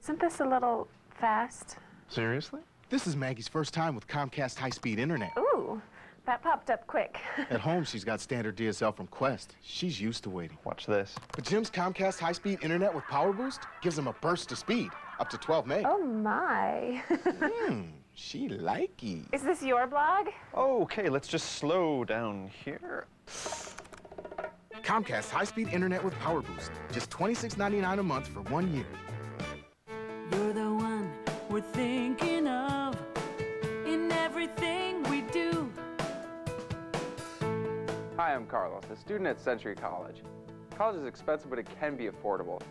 Isn't this a little fast?
Seriously? This is Maggie's first time with Comcast high-speed internet.
Ooh, that popped up quick.
At home, she's got standard DSL from Quest. She's used to waiting.
Watch this.
But Jim's Comcast high-speed internet with Power Boost gives him a burst of speed, up to 12 meg.
Oh, my.
She likey.
Is this your blog?
Okay, let's just slow down here.
Comcast high-speed internet with Power Boost. Just $26.99 a month for 1 year.
You're the one we're thinking of in everything we do.
Hi, I'm Carlos, a student at Century College. College is expensive, but it can be affordable.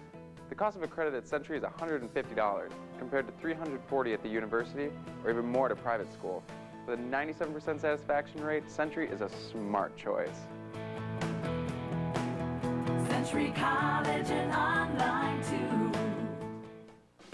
The cost of a credit at Century is $150, compared to $340 at the university, or even more at a private school. With a 97% satisfaction rate, Century is a smart choice.
Century College and online too.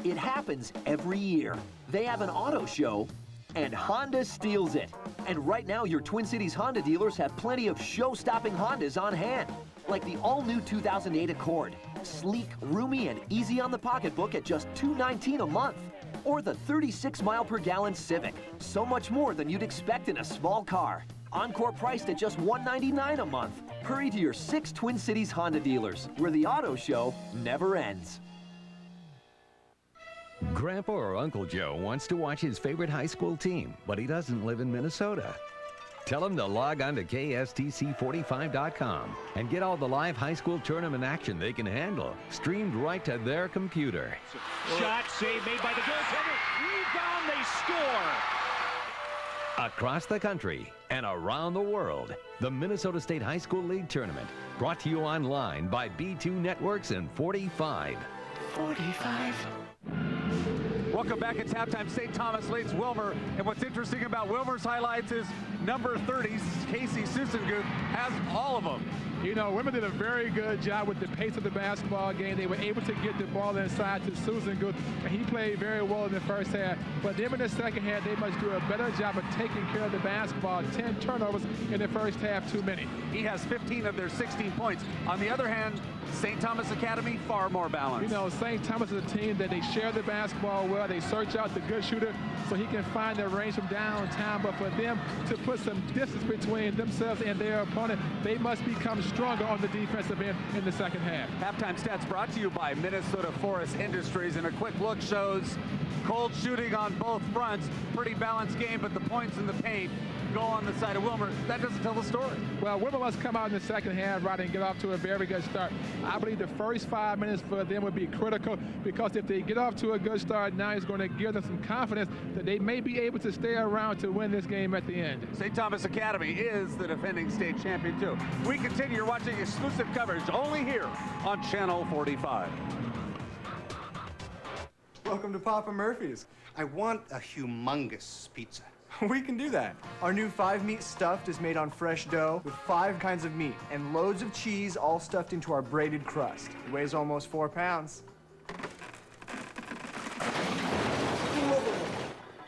It happens every year. They have an auto show, and Honda steals it. And right now, your Twin Cities Honda dealers have plenty of show-stopping Hondas on hand, like the all-new 2008 Accord. Sleek, roomy, and easy on the pocketbook at just $219 a month. Or the 36-mile-per-gallon Civic. So much more than you'd expect in a small car. Encore priced at just $199 a month. Hurry to your 6 Twin Cities Honda dealers, where the auto show never ends.
Grandpa or Uncle Joe wants to watch his favorite high school team, but he doesn't live in Minnesota. Tell him to log on to KSTC45.com and get all the live high school tournament action they can handle, streamed right to their computer.
Shot save made by the goaltender. Rebound, they score.
Across the country and around the world, the Minnesota State High School League Tournament, brought to you online by B2 Networks and 45.
45.
Welcome back. It's halftime. St. Thomas leads Willmar. And what's interesting about Willmar's highlights is number 30, Casey Susengut, has all of them.
You know, Willmar did a very good job with the pace of the basketball game. They were able to get the ball inside to Susengut, and he played very well in the first half. But then in the second half, they must do a better job of taking care of the basketball. 10 turnovers in the first half, too many.
He has 15 of their 16 points. On the other hand, St. Thomas Academy, far more balanced.
You know, St. Thomas is a team that they share the basketball well. They search out the good shooter so he can find their range from downtown. But for them to put some distance between themselves and their opponent, they must become stronger on the defensive end in the second half.
Halftime stats brought to you by Minnesota Forest Industries. And a quick look shows cold shooting on both fronts. Pretty balanced game, but the points in the paint go on the side of Willmar. That doesn't tell the story.
Well, Willmar must come out in the second half, right, and get off to a very good start. I believe the first 5 minutes for them would be critical, because if they get off to a good start, now it's going to give them some confidence that they may be able to stay around to win this game at the end.
St. Thomas Academy is the defending state champion, too. We continue. You're watching exclusive coverage only here on Channel 45.
Welcome to Papa Murphy's.
I want a humongous pizza.
We can do that. Our new 5-meat stuffed is made on fresh dough with 5 kinds of meat and loads of cheese, all stuffed into our braided crust. It weighs almost 4 pounds.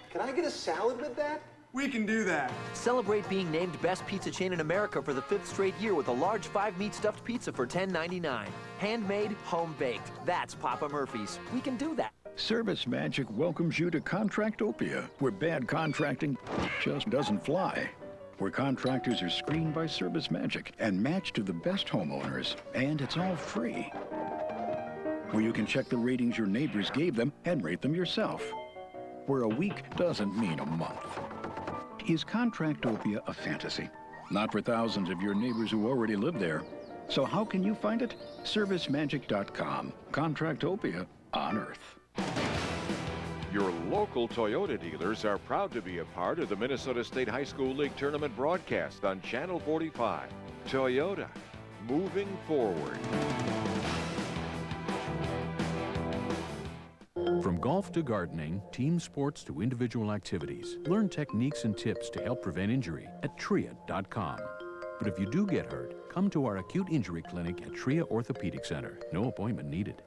Can I get a salad with that?
We can do that.
Celebrate being named Best Pizza Chain in America for the 5th straight year with a large 5-meat stuffed pizza for $10.99. Handmade, home-baked. That's Papa Murphy's. We can do that.
Service Magic welcomes you to Contractopia, where bad contracting just doesn't fly. Where contractors are screened by Service Magic and matched to the best homeowners, and it's all free. Where you can check the ratings your neighbors gave them and rate them yourself. Where a week doesn't mean a month. Is Contractopia a fantasy? Not for thousands of your neighbors who already live there. So how can you find it? ServiceMagic.com. Contractopia on Earth.
Your local Toyota dealers are proud to be a part of the Minnesota State High School League Tournament broadcast on Channel 45. Toyota, moving forward.
From golf to gardening, team sports to individual activities, learn techniques and tips to help prevent injury at TRIA.com. But if you do get hurt, come to our acute injury clinic at TRIA Orthopedic Center. No appointment needed.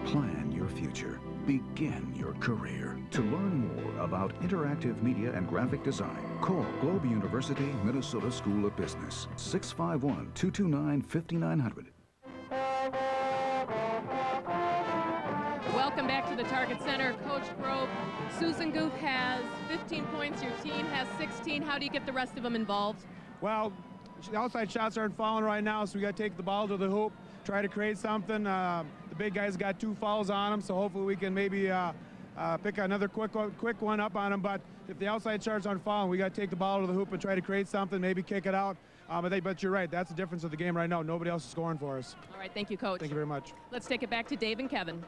Plan your future. Begin your career. To learn more about interactive media and graphic design, call Globe University Minnesota School of Business, 651-229-5900.
Welcome back to the Target Center. Coach Grove, Susan Guth has 15 points. Your team has 16. How do you get the rest of them involved?
Well, the outside shots aren't falling right now, so we got to take the ball to the hoop, try to create something. The big guy's got 2 fouls on him, so hopefully we can maybe pick another quick one up on him. But if the outside shots aren't falling, we got to take the ball to the hoop and try to create something, maybe kick it out. But you're right, that's the difference of the game right now. Nobody else is scoring for us.
All right, thank you, Coach.
Thank you very much.
Let's take it back to Dave and Kevin.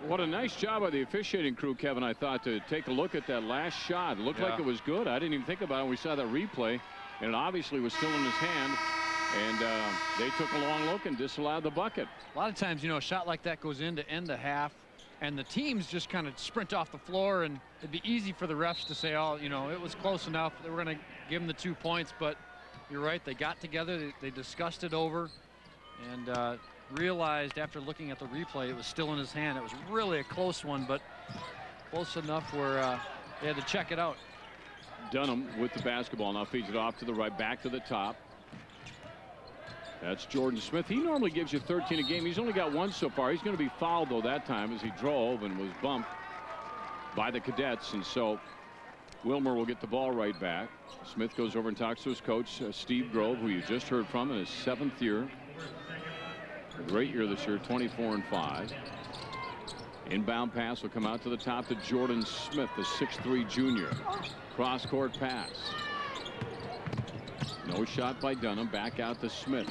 What a nice job by the officiating crew, Kevin, I thought, to take a look at that last shot. It looked like it was good. I didn't even think about it when we saw that replay, and it obviously was still in his hand. And they took a long look and disallowed the bucket.
A lot of times, you know, a shot like that goes in to end the half, and the teams just kind of sprint off the floor, and it'd be easy for the refs to say, oh, you know, it was close enough. They were going to give them the 2 points, but you're right. They got together. They discussed it over and realized after looking at the replay it was still in his hand. It was really a close one, but close enough where they had to check it out.
Dunham with the basketball now feeds it off to the right, back to the top. That's Jordan Smith. He normally gives you 13 a game. He's only got 1 so far. He's going to be fouled, though, that time as he drove and was bumped by the cadets. And so Willmar will get the ball right back. Smith goes over and talks to his coach, Steve Grove, who you just heard from in his 7th year. A great year this year, 24-5. Inbound pass will come out to the top to Jordan Smith, the 6'3" junior. Cross-court pass. No shot by Dunham. Back out to Smith.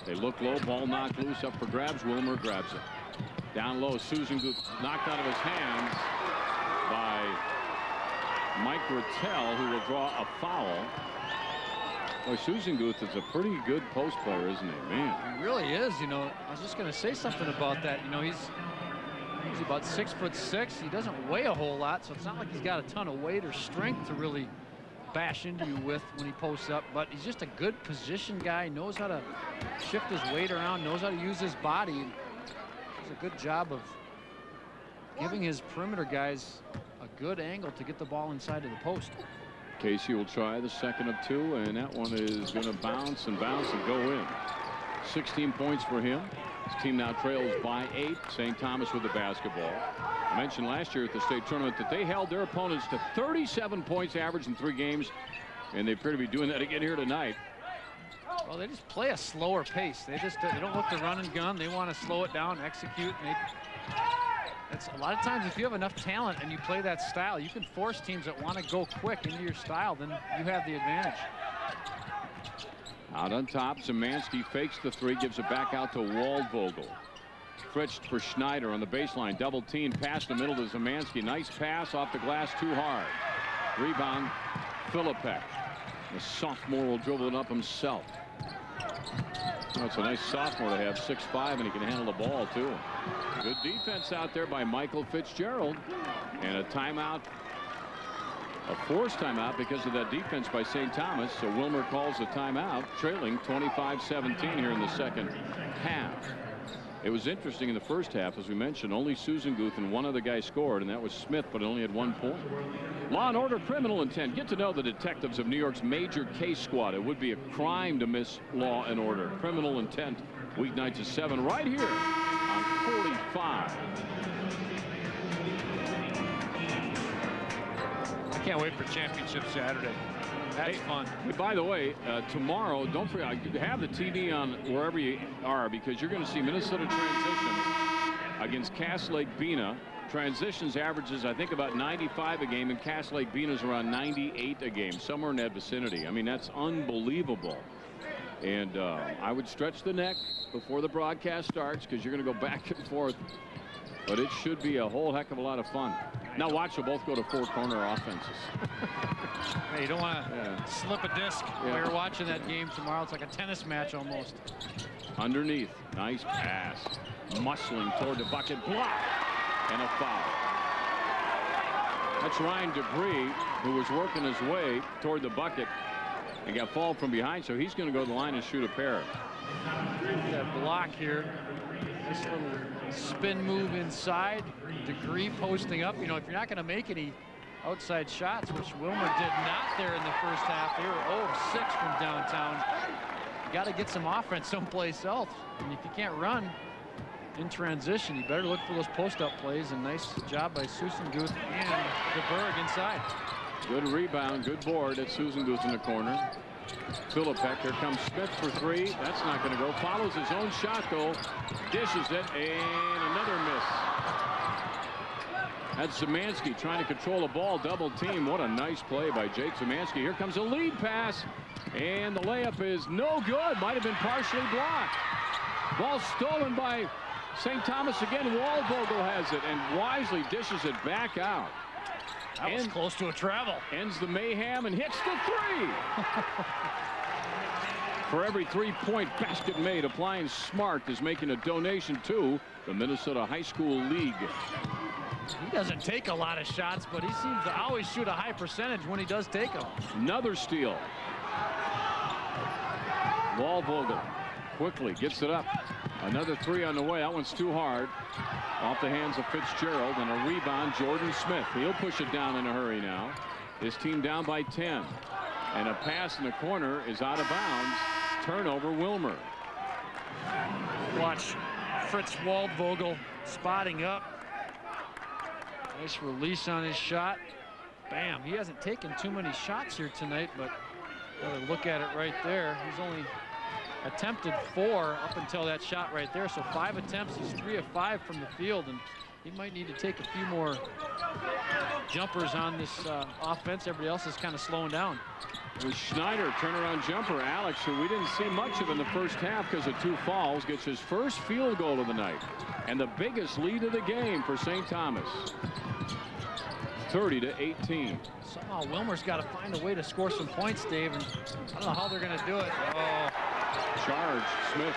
They look low. Ball knocked loose. Up for grabs. Willmar grabs it. Down low. Susan knocked out of his hands by Mike Rattel, who will draw a foul. Boy, Susan Guth is a pretty good post player, isn't he? Man.
He really is. You know, I was just going to say something about that. You know, he's about 6'6". He doesn't weigh a whole lot, so it's not like he's got a ton of weight or strength to really bash into you with when he posts up, but he's just a good position guy, knows how to shift his weight around, knows how to use his body. Does a good job of giving his perimeter guys a good angle to get the ball inside of the post.
Casey will try the second of 2, and that one is going to bounce and go in. 16 points for him. His team now trails by 8. St. Thomas with the basketball. I mentioned last year at the state tournament that they held their opponents to 37 points average in 3 games, and they appear to be doing that again here tonight.
Well, they just play a slower pace. They don't look to run and gun. They want to slow it down, execute. And it's a lot of times if you have enough talent and you play that style, you can force teams that want to go quick into your style. Then you have the advantage.
Out on top, Zemansky fakes the 3, gives it back out to Waldvogel. Fritz for Schneider on the baseline. Double team, pass the middle to Zemansky. Nice pass off the glass, too hard. Rebound, Filipek. The sophomore will dribble it up himself. Oh, it's a nice sophomore to have, 6'5", and he can handle the ball, too. Good defense out there by Michael Fitzgerald. And a timeout. A forced timeout because of that defense by St. Thomas. So Willmar calls the timeout, trailing 25-17 here in the second half. It was interesting in the first half, as we mentioned, only Susan Guth and one other guy scored, and that was Smith, but only had 1 point. Law and Order Criminal Intent. Get to know the detectives of New York's major case squad. It would be a crime to miss Law and Order. Criminal Intent, weeknights at 7, right here on 45.
Can't wait for championship Saturday. That's fun.
Hey, by the way, tomorrow, don't forget, have the TV on wherever you are, because you're going to see Minnesota transitions against Cass Lake Bena. Transitions averages, I think, about 95 a game, and Cass Lake Bena's around 98 a game, somewhere in that vicinity. I mean, that's unbelievable. And I would stretch the neck before the broadcast starts, because you're going to go back and forth. But it should be a whole heck of a lot of fun. Now watch them both go to four-corner offenses.
Hey, you don't want to slip a disc while you're watching that game tomorrow. It's like a tennis match almost.
Underneath, nice pass. Muscling toward the bucket, block, and a foul. That's Ryan Dupree, who was working his way toward the bucket and got fouled from behind, so he's going to go to the line and shoot a pair.
That block here. This little spin move inside. Degree posting up. You know, if you're not going to make any outside shots, which Willmar did not there in the first half. They were 0 of 6 from downtown. You got to get some offense someplace else. And if you can't run in transition, you better look for those post-up plays. And nice job by Susan Guth and DeBerg inside.
Good rebound, good board at Susan Guth in the corner. Philippek, here comes Smith for three. That's not going to go. Follows his own shot, though. Dishes it, and another miss. That's Zemansky trying to control the ball, double team. What a nice play by Jake Zemansky. Here comes a lead pass, and the layup is no good. Might have been partially blocked. Ball stolen by St. Thomas again. Waldvogel has it, and wisely dishes it back out.
That was close to a travel.
Ends the mayhem and hits the three. For every three-point basket made, Applying Smart is making a donation to the Minnesota High School League.
He doesn't take a lot of shots, but he seems to always shoot a high percentage when he does take them.
Another steal. Waldvogel quickly gets it up. Another three on the way. That one's too hard. Off the hands of Fitzgerald, and a rebound, Jordan Smith. He'll push it down in a hurry now. His team down by 10. And a pass in the corner is out of bounds. Turnover, Willmar.
Watch Fritz Waldvogel spotting up. Nice release on his shot. Bam. He hasn't taken too many shots here tonight, but look at it right there. He's only attempted 4 up until that shot right there. So 5 attempts. He's 3 of 5 from the field, and he might need to take a few more jumpers on this offense. Everybody else is kind of slowing down.
It was Schneider, turnaround jumper. Alex, who we didn't see much of in the first half because of 2 fouls, gets his first field goal of the night and the biggest lead of the game for St. Thomas. 30-18.
Somehow Willmar's got to find a way to score some points, Dave, and I don't know how they're going to do it. Oh.
Charge, Smith.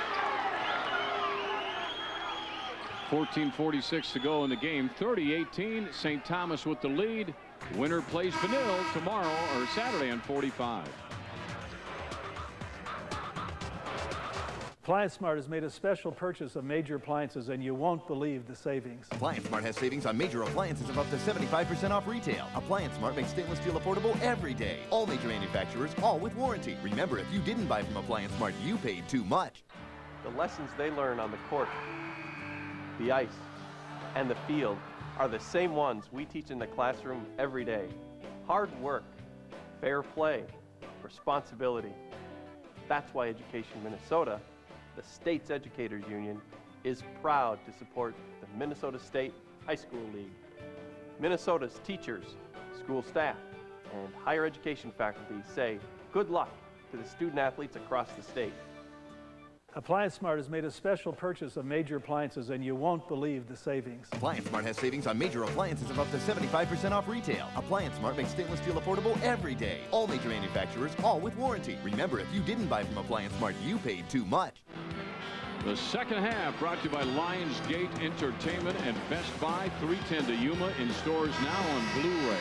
14:46 to go in the game. 30-18. St. Thomas with the lead. Winner plays Benil tomorrow or Saturday on 45.
Appliance Smart has made a special purchase of major appliances, and you won't believe the savings.
Appliance Smart has savings on major appliances of up to 75% off retail. Appliance Smart makes stainless steel affordable every day. All major manufacturers, all with warranty. Remember, if you didn't buy from Appliance Smart, you paid too much.
The lessons they learn on the court, the ice, and the field are the same ones we teach in the classroom every day. Hard work, fair play, responsibility. That's why Education Minnesota, the state's educators union, is proud to support the Minnesota State High School League. Minnesota's teachers, school staff, and higher education faculty say good luck to the student athletes across the state.
Appliance Smart has made a special purchase of major appliances, and you won't believe the savings.
Appliance Smart has savings on major appliances of up to 75% off retail. Appliance Smart makes stainless steel affordable every day. All major manufacturers, all with warranty. Remember, if you didn't buy from Appliance Smart, you paid too much.
The second half brought to you by Lionsgate Entertainment and Best Buy. 310 to Yuma in stores now on Blu-ray.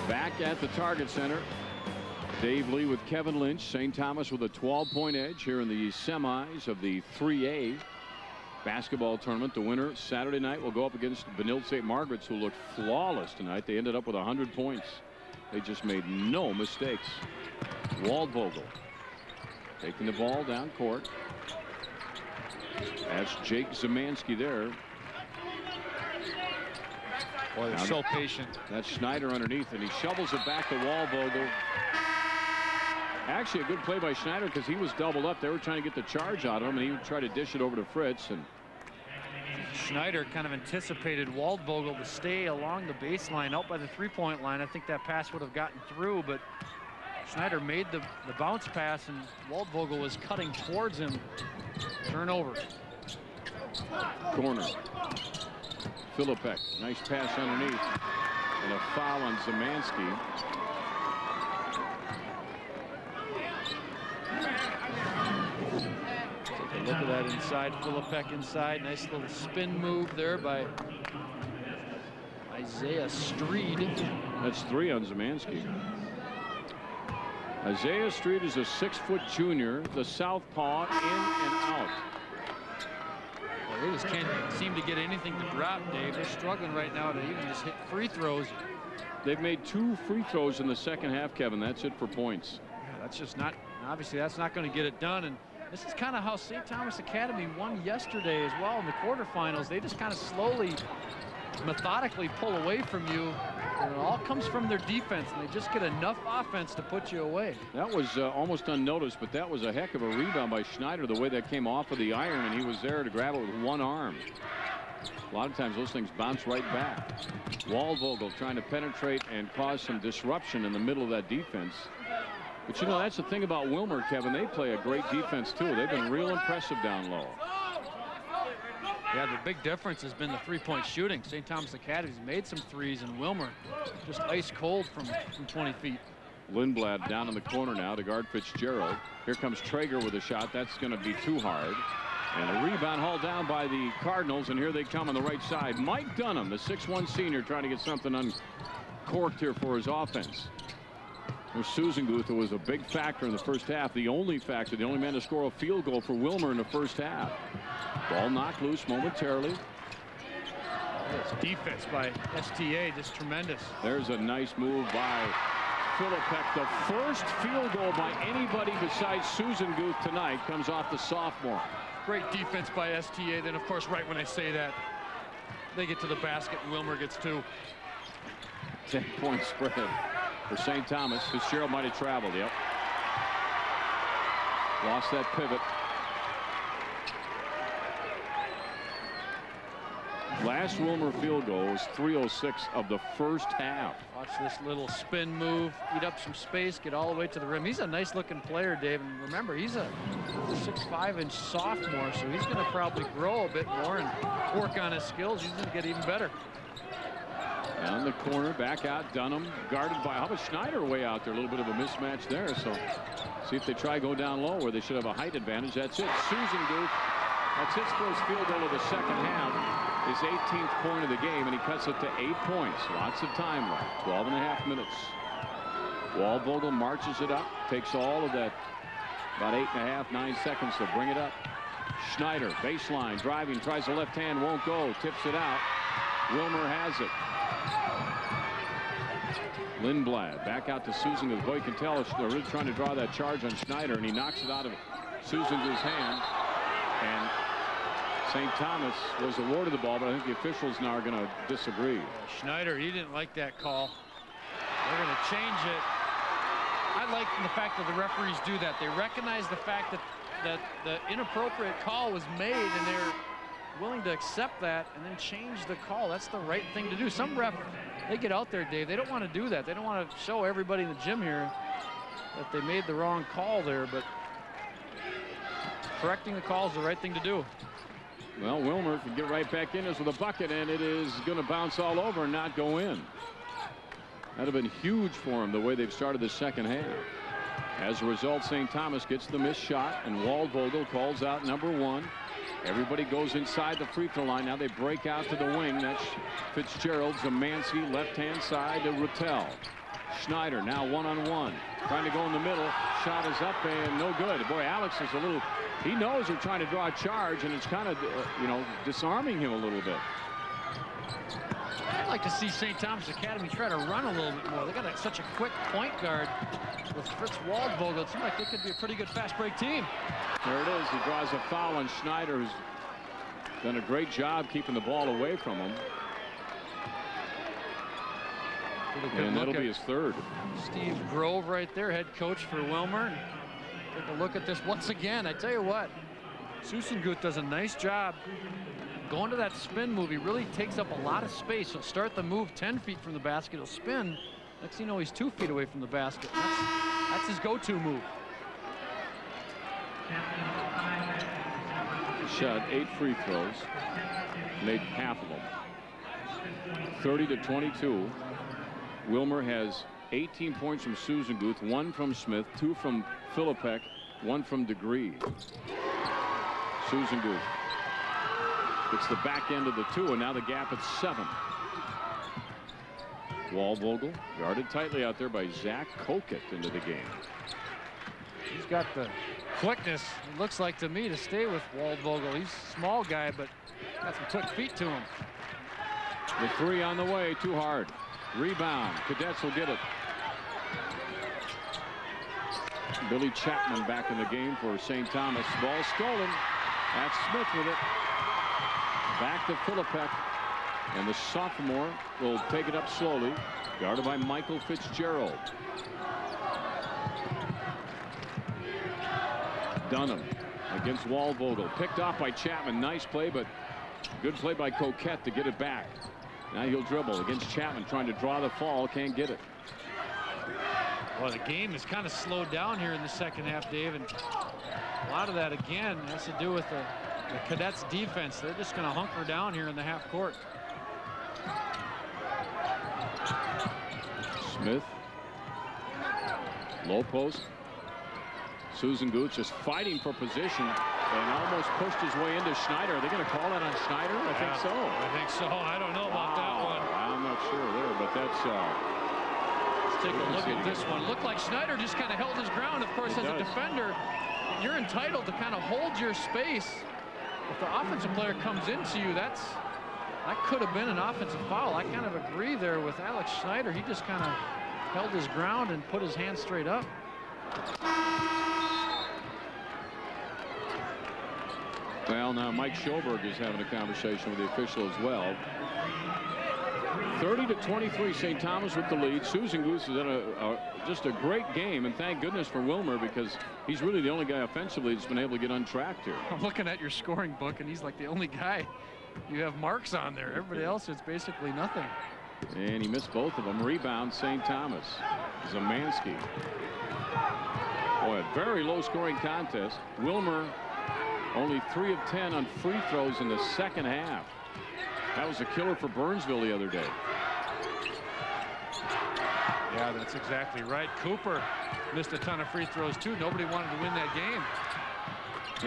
Back at the Target Center. Dave Lee with Kevin Lynch. St. Thomas with a 12-point edge here in the semis of the 3A basketball tournament. The winner Saturday night will go up against Benilde St. Margaret's, who looked flawless tonight. They ended up with 100 points. They just made no mistakes. Waldvogel taking the ball down court. That's Jake Zemansky there.
Boy, they're so patient.
That's Schneider underneath, and he shovels it back to Waldvogel. Actually, a good play by Schneider because he was doubled up. They were trying to get the charge out of him, and he would try to dish it over to Fritz. And
Schneider kind of anticipated Waldvogel to stay along the baseline out by the three-point line. I think that pass would have gotten through, but Schneider made the bounce pass, and Waldvogel was cutting towards him. Turnover.
Corner. Filipek, nice pass underneath, and a foul on Zemansky.
Take a look at that inside. Filipek inside. Nice little spin move there by Isaiah Streed.
That's 3 on Zemansky. Isaiah Streed is a 6-foot junior, the southpaw, in and out.
Well, they just can't seem to get anything to drop, Dave. They're struggling right now to even just hit free throws.
They've made 2 free throws in the second half, Kevin. That's it for points.
Yeah, that's just not, obviously that's not going to get it done. And this is kind of how St. Thomas Academy won yesterday as well in the quarterfinals. They just kind of slowly, methodically pull away from you. And it all comes from their defense, and they just get enough offense to put you away.
That was almost unnoticed, but that was a heck of a rebound by Schneider, the way that came off of the iron, and he was there to grab it with one arm. A lot of times those things bounce right back. Waldvogel trying to penetrate and cause some disruption in the middle of that defense. But you know, that's the thing about Willmar, Kevin. They play a great defense too. They've been real impressive down low.
Yeah, the big difference has been the three-point shooting. St. Thomas Academy's made some threes, and Willmar just ice cold from 20 feet.
Lindblad down in the corner now to guard Fitzgerald. Here comes Traeger with a shot. That's going to be too hard. And a rebound hauled down by the Cardinals, and here they come on the right side. Mike Dunham, the 6'1 senior, trying to get something uncorked here for his offense. Susan Guth was a big factor in the first half. The only factor, the only man to score a field goal for Willmar in the first half. Ball knocked loose momentarily.
It's defense by STA, just tremendous.
There's a nice move by Filipek. The first field goal by anybody besides Susan Guth tonight comes off the sophomore.
Great defense by STA. Then, of course, right when I say that, they get to the basket and Willmar gets 2.
10-point spread for St. Thomas. Fitzgerald might have traveled. Yep. Lost that pivot. Last Willmar field goal was 3:06 of the first half.
Watch this little spin move, eat up some space, get all the way to the rim. He's a nice looking player, Dave, and remember, he's a 6'5" sophomore, so he's going to probably grow a bit more and work on his skills. He's going to get even better.
Down the corner, back out Dunham, guarded by, how about Schneider way out there? A little bit of a mismatch there, so see if they try go down low where they should have a height advantage. That's it. Susan Guth, that's his first field goal of the second half. His 18th point of the game, and he cuts it to 8 points. Lots of time left, 12.5 minutes. Waldvogel marches it up, takes all of that, about 8.5, 9 seconds to bring it up. Schneider, baseline, driving, tries the left hand, won't go, tips it out. Willmar has it. Lindblad back out to Susan Guth. Boy, you can tell they're really trying to draw that charge on Schneider, and he knocks it out of Susan Guth's hand. And St. Thomas was awarded the ball, but I think the officials now are going to disagree.
Schneider, he didn't like that call. They're going to change it. I like the fact that the referees do that. They recognize the fact that the inappropriate call was made, and they're willing to accept that and then change the call. That's the right thing to do. Some refs, they get out there, Dave. They don't want to do that. They don't want to show everybody in the gym here that they made the wrong call there, but correcting the call is the right thing to do.
Well, Willmar can get right back in this with a bucket, and it is going to bounce all over and not go in. That'd have been huge for him the way they've started the second half. As a result, St. Thomas gets the missed shot, and Waldvogel calls out number 1. Everybody goes inside the free throw line. Now they break out to the wing. That's Fitzgerald. Zemansky left-hand side to Rattel. Schneider now one-on-one. Trying to go in the middle. Shot is up and no good. Boy, Alex is a little, he knows they're trying to draw a charge, and it's kind of, you know, disarming him a little bit.
I'd like to see St. Thomas Academy try to run a little bit more. They got such a quick point guard with Fritz Waldvogel. It seems like they could be a pretty good fast break team.
There it is. He draws a foul on Schneider, who's done a great job keeping the ball away from him.
Really good
and
look
that'll be
at
his third.
Steve Grove right there, head coach for Willmar. Take a look at this once again. I tell you what, Susenguth does a nice job going to that spin move. He really takes up a lot of space. He'll start the move 10 feet from the basket. He'll spin. Next thing you know, he's 2 feet away from the basket. That's his go-to move.
Shot 8 free throws, made half of them. 30-22. Willmar has 18 points from Susenguth, 1 from Smith, 2 from Philippek, 1 from Degree. Susenguth gets the back end of the 2, and now the gap at 7. Waldvogel guarded tightly out there by Zach Kokett into the game.
He's got the quickness, it looks like to me, to stay with Waldvogel. He's a small guy, but got some quick feet to him.
The 3 on the way, too hard. Rebound. Cadets will get it. Billy Chapman back in the game for St. Thomas. Ball stolen. That's Smith with it. Back to Philippek. And the sophomore will take it up slowly. Guarded by Michael Fitzgerald. Dunham against Waldvogel. Picked off by Chapman. Nice play, but good play by Kokett to get it back. Now he'll dribble against Chapman, trying to draw the fall. Can't get it.
Well, the game is kind of slowed down here in the second half, Dave, and a lot of that, again, has to do with the Cadets' defense. They're just going to hunker down here in the half court.
Smith. Low post. Susenguth just fighting for position and almost pushed his way into Schneider. Are they going to call that on Schneider? I think so.
I think so. I don't know about that one.
I'm not sure there, but that's...
Let's take a look at this one. Looked like Schneider just kind of held his ground. Of course, as a defender, you're entitled to kind of hold your space. If the offensive player comes into you, that could have been an offensive foul. I kind of agree there with Alex Schneider. He just kind of held his ground and put his hand straight up.
Well, now Mike Schoberg is having a conversation with the official as well. 30-23, St. Thomas with the lead. Susenguth has done just a great game, and thank goodness for Willmar, because he's really the only guy offensively that's been able to get untracked here.
I'm looking at your scoring book, and he's like the only guy you have marks on there. Everybody else, it's basically nothing.
And he missed both of them. Rebound, St. Thomas. Zamansky. Boy, a very low-scoring contest. Willmar only 3 of 10 on free throws in the second half. That was a killer for Burnsville the other day.
Yeah, that's exactly right. Cooper missed a ton of free throws, too. Nobody wanted to win that game.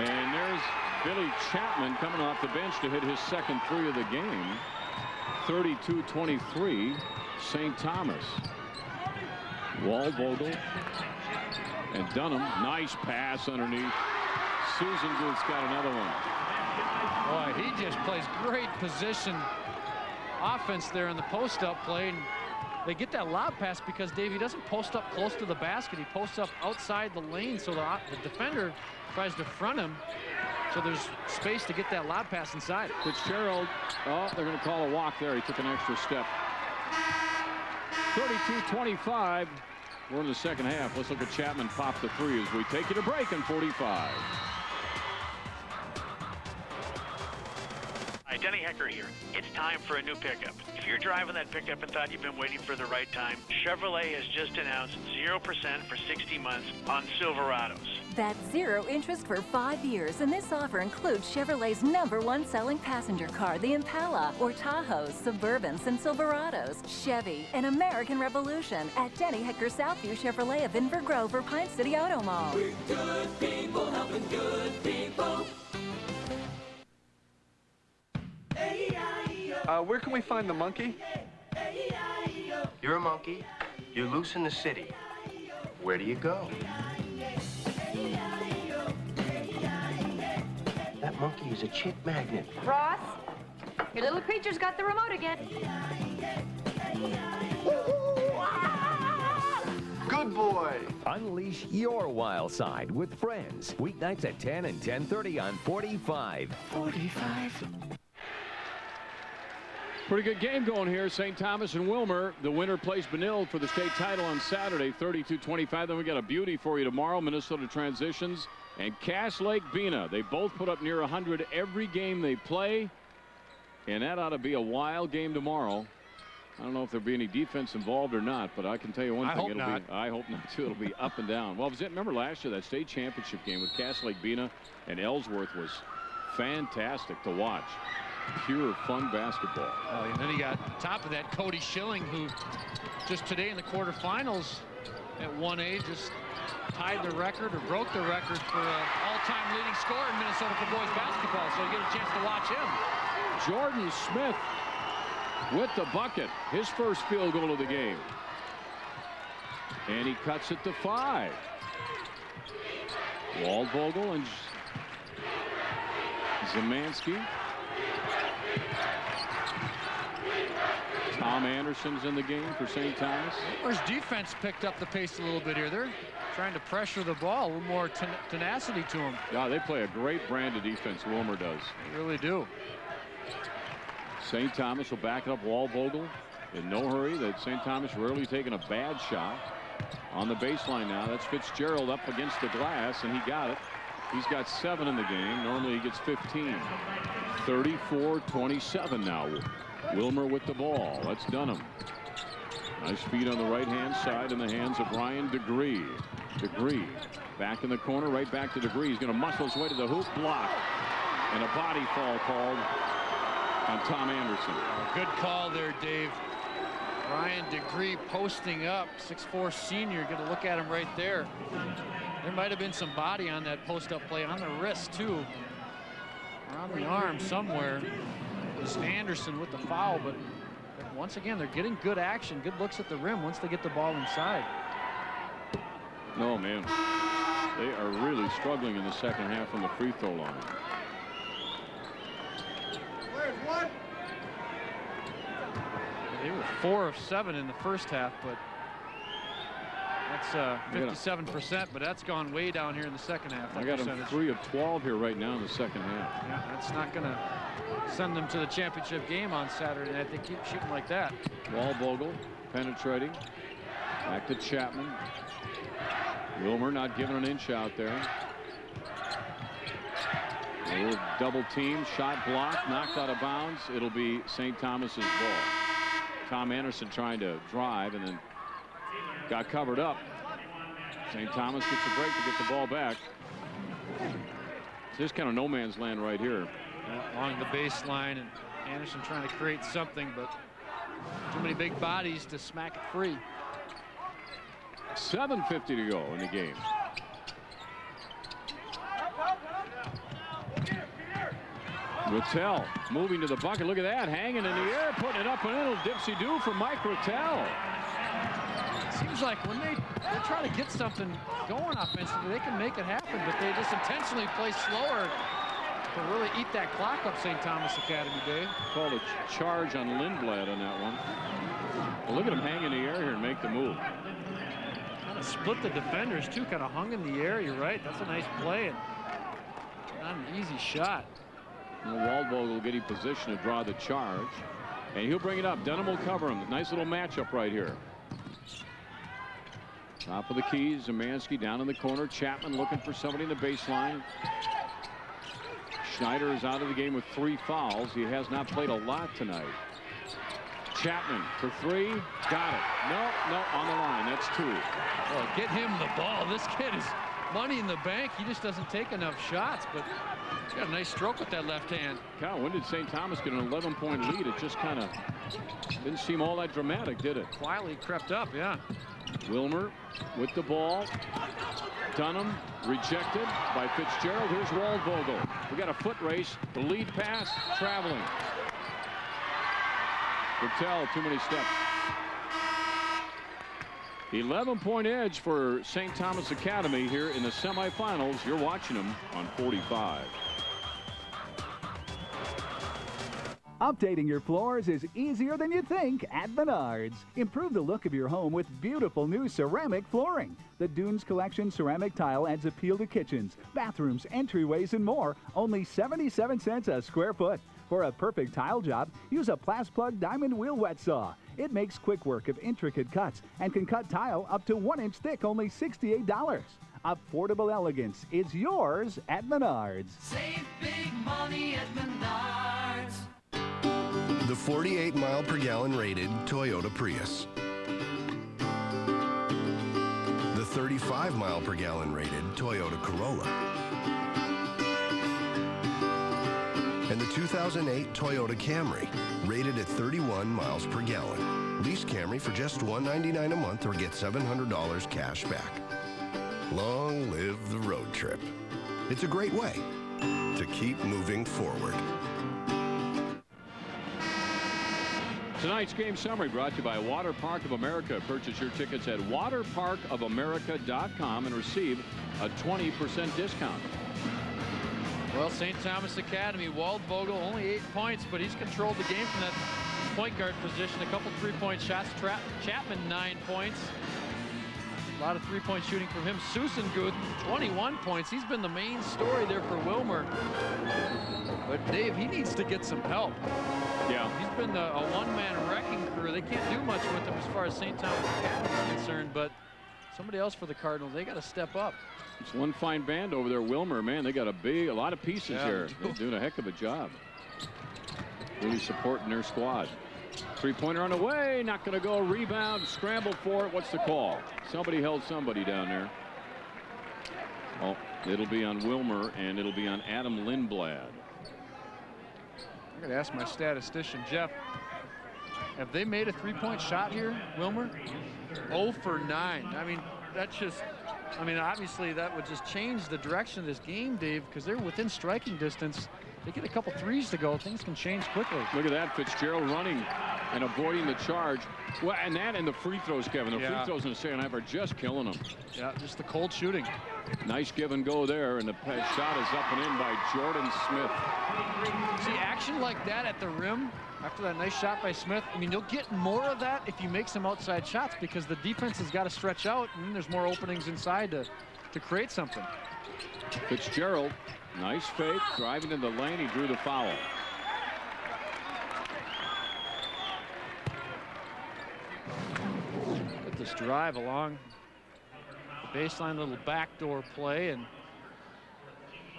And there's Billy Chapman coming off the bench to hit his second 3 of the game. 32-23, St. Thomas. Waldvogel and Dunham. Nice pass underneath. Susenguth's got another one.
Boy, he just plays great position offense there in the post-up play. And they get that lob pass because Davey doesn't post up close to the basket. He posts up outside the lane, so the defender tries to front him. So there's space to get that lob pass inside.
Fitzgerald, oh, they're going to call a walk there. He took an extra step. 32-25. We're in the second half. Let's look at Chapman pop the 3 as we take you to break in 45.
Hi, Denny Hecker here. It's time for a new pickup. If you're driving that pickup and thought you've been waiting for the right time, Chevrolet has just announced 0% for 60 months on Silverados.
That's 0 interest for 5 years, and this offer includes Chevrolet's #1 selling passenger car, the Impala, or Tahoes, Suburbans, and Silverados. Chevy, an American revolution at Denny Hecker Southview Chevrolet of Inver Grove or Pine City Auto Mall.
We're good people helping good people.
Where can we find the monkey?
You're a monkey. You're loose in the city. Where do you go? That monkey is a chick magnet.
Ross, your little creature's got the remote again.
Good boy.
Unleash your wild side with friends. Weeknights at 10 and 10:30 on 45.
45.
Pretty good game going here. St. Thomas and Willmar. The winner plays Benilde for the state title on Saturday, 32-25. Then we got a beauty for you tomorrow, Minnesota Transitions and Cass Lake Bena. They both put up near 100 every game they play, and that ought to be a wild game tomorrow. I don't know if there'll be any defense involved or not, but I can tell you one thing. I hope not too. It'll be up and down. Well, remember last year that state championship game with Cass Lake Bena and Ellsworth was fantastic to watch. Pure fun basketball.
Oh, and then he got on top of that Cody Schilling, who just today in the quarterfinals at 1A just tied the record or broke the record for an all-time leading scorer in Minnesota for boys basketball. So you get a chance to watch him.
Jordan Smith with the bucket, his first field goal of the game. And he cuts it to 5. Waldvogel and Zemansky. Tom Anderson's in the game for St. Thomas.
Willmar's defense picked up the pace a little bit here. They're trying to pressure the ball, a little more tenacity to them.
Yeah, they play a great brand of defense, Willmar does.
They really do.
St. Thomas will back it up. Waldvogel in no hurry. That St. Thomas rarely taking a bad shot. On the baseline now, that's Fitzgerald up against the glass, and he got it. He's got 7 in the game. Normally he gets 15. 34-27 now. Willmar with the ball. That's Dunham. Nice feed on the right-hand side in the hands of Ryan Degree. Degree back in the corner, right back to Degree. He's going to muscle his way to the hoop, block. And a body fall called on Tom Anderson.
Good call there, Dave. Ryan Degree posting up, 6'4" senior. Get a look at him right there. There might have been some body on that post-up play on the wrist, too. Or on the arm somewhere. It was Anderson with the foul, but once again, they're getting good action, good looks at the rim once they get the ball inside.
Oh, man. They are really struggling in the second half from the free throw line.
They were 4 of 7 in the first half, but that's 57%, but that's gone way down here in the second half.
I got them 3 of 12 here right now in the second half.
Yeah, that's not going to send them to the championship game on Saturday night. They keep shooting like that.
Waldvogel penetrating. Back to Chapman. Willmar not giving an inch out there. A little double team, shot blocked, knocked out of bounds. It'll be St. Thomas's ball. Tom Anderson trying to drive and then got covered up. St. Thomas gets a break to get the ball back. It's just kind of no man's land right here.
Along the baseline, and Anderson trying to create something, but too many big bodies to smack it free.
7:50 to go in the game. Rattel moving to the bucket. Look at that, hanging in the air, putting it up and in. A dipsy-do for Mike Rattel.
Seems like when they try to get something going offensively, they can make it happen, but they just intentionally play slower to really eat that clock up. St. Thomas Academy, Dave.
Called a charge on Lindblad on that one. Well, look at him hang in the air here and make the move.
Kind of split the defenders too, kind of hung in the air. You're right. That's a nice play and not an easy shot.
Well, Waldvogel will get in position to draw the charge, and he'll bring it up. Dunham will cover him. Nice little matchup right here. Top of the key, Zemansky down in the corner. Chapman looking for somebody in the baseline. Schneider is out of the game with 3 fouls. He has not played a lot tonight. Chapman for 3. Got it. No, on the line. That's 2.
Well, get him the ball. This kid is money in the bank. He just doesn't take enough shots, but he's got a nice stroke with that left hand.
Cal, when did St. Thomas get an 11-point lead? It just kind of didn't seem all that dramatic, did it?
Quietly crept up, yeah.
Willmar with the ball. Dunham rejected by Fitzgerald. Here's Waldvogel. We got a foot race. The lead pass traveling. Rattel, too many steps. 11-point edge for St. Thomas Academy here in the semifinals. You're watching them on 45.
Updating your floors is easier than you think at Menards. Improve the look of your home with beautiful new ceramic flooring. The Dunes Collection ceramic tile adds appeal to kitchens, bathrooms, entryways, and more. Only 77 cents a square foot. For a perfect tile job, use a Plasplug Diamond Wheel Wet Saw. It makes quick work of intricate cuts and can cut tile up to 1 inch thick, only $68. Affordable elegance is yours at Menards.
Save big money at Menards.
The 48 mile per gallon rated Toyota Prius. The 35 mile per gallon rated Toyota Corolla. And the 2008 Toyota Camry, rated at 31 miles per gallon. Lease Camry for just $199 a month or get $700 cash back. Long live the road trip. It's a great way to keep moving forward.
Tonight's game summary brought to you by Water Park of America. Purchase your tickets at waterparkofamerica.com and receive a 20% discount.
Well, St. Thomas Academy, Waldvogel, only 8 points, but he's controlled the game from that point guard position. A couple three-point shots. Chapman, 9 points. A lot of three-point shooting from him. Susanguth, 21 points. He's been the main story there for Willmar. But Dave, he needs to get some help.
Yeah.
He's been a one-man wrecking crew. They can't do much with him as far as St. Thomas Academy is concerned, but somebody else for the Cardinals, they got to step up.
It's one fine band over there, Willmar. Man, they got a lot of pieces here. They're doing a heck of a job. Really supporting their squad. Three-pointer on the way, not going to go. Rebound, scramble for it. What's the call? Somebody held somebody down there. Oh, it'll be on Willmar, and it'll be on Adam Lindblad.
I'm going to ask my statistician, Jeff, have they made a three-point shot here, Willmar? 0 for 9. I mean, that's just, obviously that would just change the direction of this game, Dave, because they're within striking distance. They get a couple threes to go, things can change quickly.
Look at that, Fitzgerald running and avoiding the charge. Well, and the free throws, Kevin. The free throws in the second half are just killing them.
Yeah, just the cold shooting.
Nice give and go there, and the shot is up and in by Jordan Smith.
See, action like that at the rim, after that nice shot by Smith, you'll get more of that if you make some outside shots because the defense has got to stretch out, and then there's more openings inside to create something.
Fitzgerald, nice fake, driving in the lane, he drew the foul.
Get this drive along the baseline, little backdoor play, and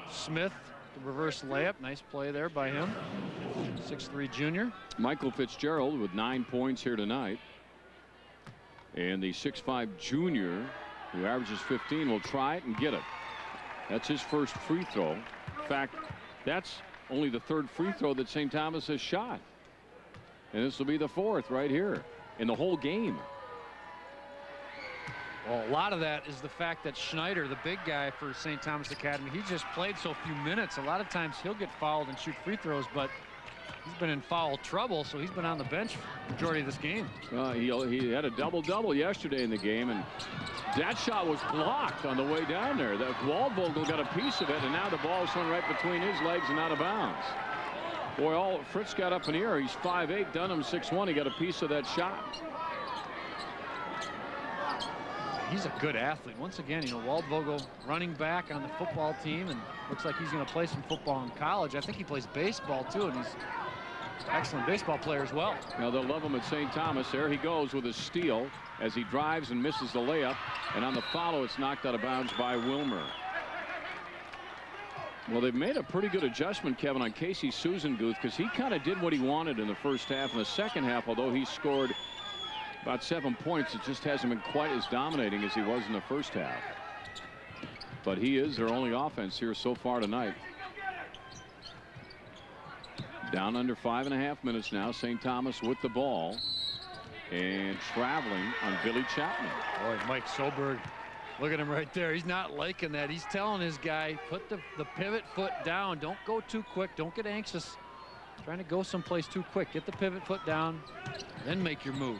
Smith, the reverse layup, nice play there by him. 6'3" junior.
Michael Fitzgerald with 9 points here tonight. And the 6'5" junior, who averages 15, will try it and get it. That's his first free throw. In fact, that's only the third free throw that St. Thomas has shot. And this will be the fourth right here in the whole game.
Well, a lot of that is the fact that Schneider, the big guy for St. Thomas Academy, he just played so few minutes. A lot of times he'll get fouled and shoot free throws, but he's been in foul trouble, so he's been on the bench for the majority of this game.
He had a double-double yesterday in the game, and that shot was blocked on the way down there. That Waldvogel got a piece of it, and now the ball's thrown right between his legs and out of bounds. Boy, Fritz got up in the air. He's 5'8", Dunham 6'1". He got a piece of that shot.
He's a good athlete. Once again, Waldvogel running back on the football team, and looks like he's going to play some football in college. I think he plays baseball too, and he's an excellent baseball player as well.
Now they'll love him at St. Thomas. There he goes with a steal as he drives and misses the layup, and on the follow it's knocked out of bounds by Willmar. Well, they've made a pretty good adjustment, Kevin, on Casey Susanguth, because he kind of did what he wanted in the first half. In the second half, although he scored about 7 points, it just hasn't been quite as dominating as he was in the first half. But he is their only offense here so far tonight. Down under 5.5 minutes now. St. Thomas with the ball and traveling on Billy Chapman.
Boy, Mike Soberg, look at him right there. He's not liking that. He's telling his guy, put the pivot foot down. Don't go too quick. Don't get anxious. Trying to go someplace too quick. Get the pivot foot down, then make your move.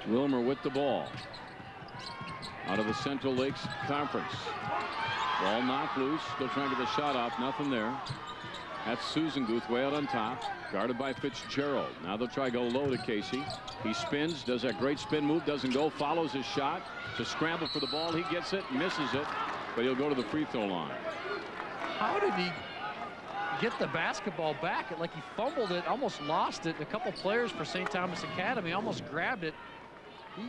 Willmar with the ball out of the Central Lakes Conference. Ball knocked loose. Still trying to get the shot off. Nothing there. That's Susanguth way out on top, guarded by Fitzgerald. Now they'll try to go low to Casey. He spins, does that great spin move, doesn't go, follows his shot to scramble for the ball. He gets it, misses it, but he'll go to the free throw line.
How did he get the basketball back. Like he fumbled it, almost lost it. A couple players for St. Thomas Academy almost grabbed it. He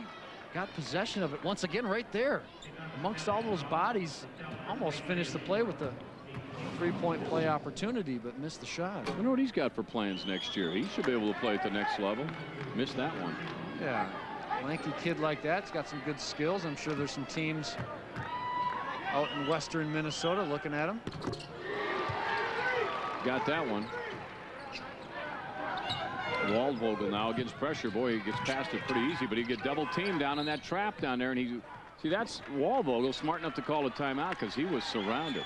got possession of it once again right there. Amongst all those bodies, almost finished the play with the 3-point play opportunity, but missed the shot.
I wonder what he's got for plans next year. He should be able to play at the next level. Missed that one.
Yeah, lanky kid like that's got some good skills. I'm sure there's some teams out in western Minnesota looking at him.
Got that one. Waldvogel now against pressure. Boy, he gets past it pretty easy, but he get double teamed down in that trap down there. And he, see, that's Waldvogel smart enough to call a timeout because he was surrounded.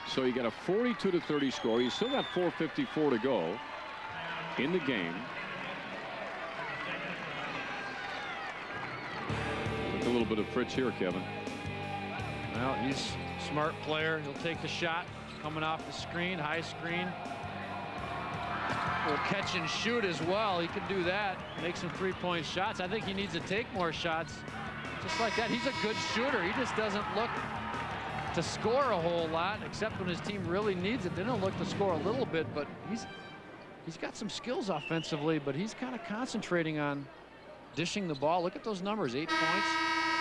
So you got a 42-30 score. You still got 4:54 to go in the game. Look a little bit of Fritz here, Kevin.
Well, he's a smart player. He'll take the shot coming off the screen, high screen. Will catch and shoot as well. He can do that. Make some 3-point shots. I think he needs to take more shots. Just like that. He's a good shooter. He just doesn't look to score a whole lot, except when his team really needs it. They don't look to score a little bit, but he's got some skills offensively, but he's kind of concentrating on dishing the ball. Look at those numbers. 8 points,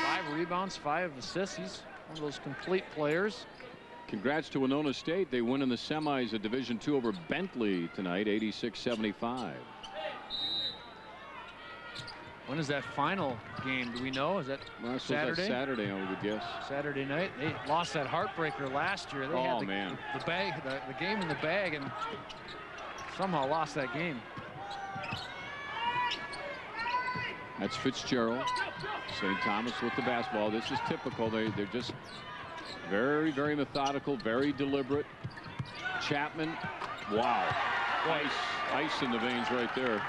5 rebounds, 5 assists. He's one of those complete players.
Congrats to Winona State. They win in the semis of Division II over Bentley tonight, 86-75.
When is that final game? Do we know? Is that Saturday?
That's Saturday, I would guess.
Saturday night. They lost that heartbreaker last year. They had the game in the bag, and somehow lost that game.
That's Fitzgerald. St. Thomas with the basketball. This is typical. They're just very, very methodical, very deliberate. Chapman, wow. Ice in the veins right there.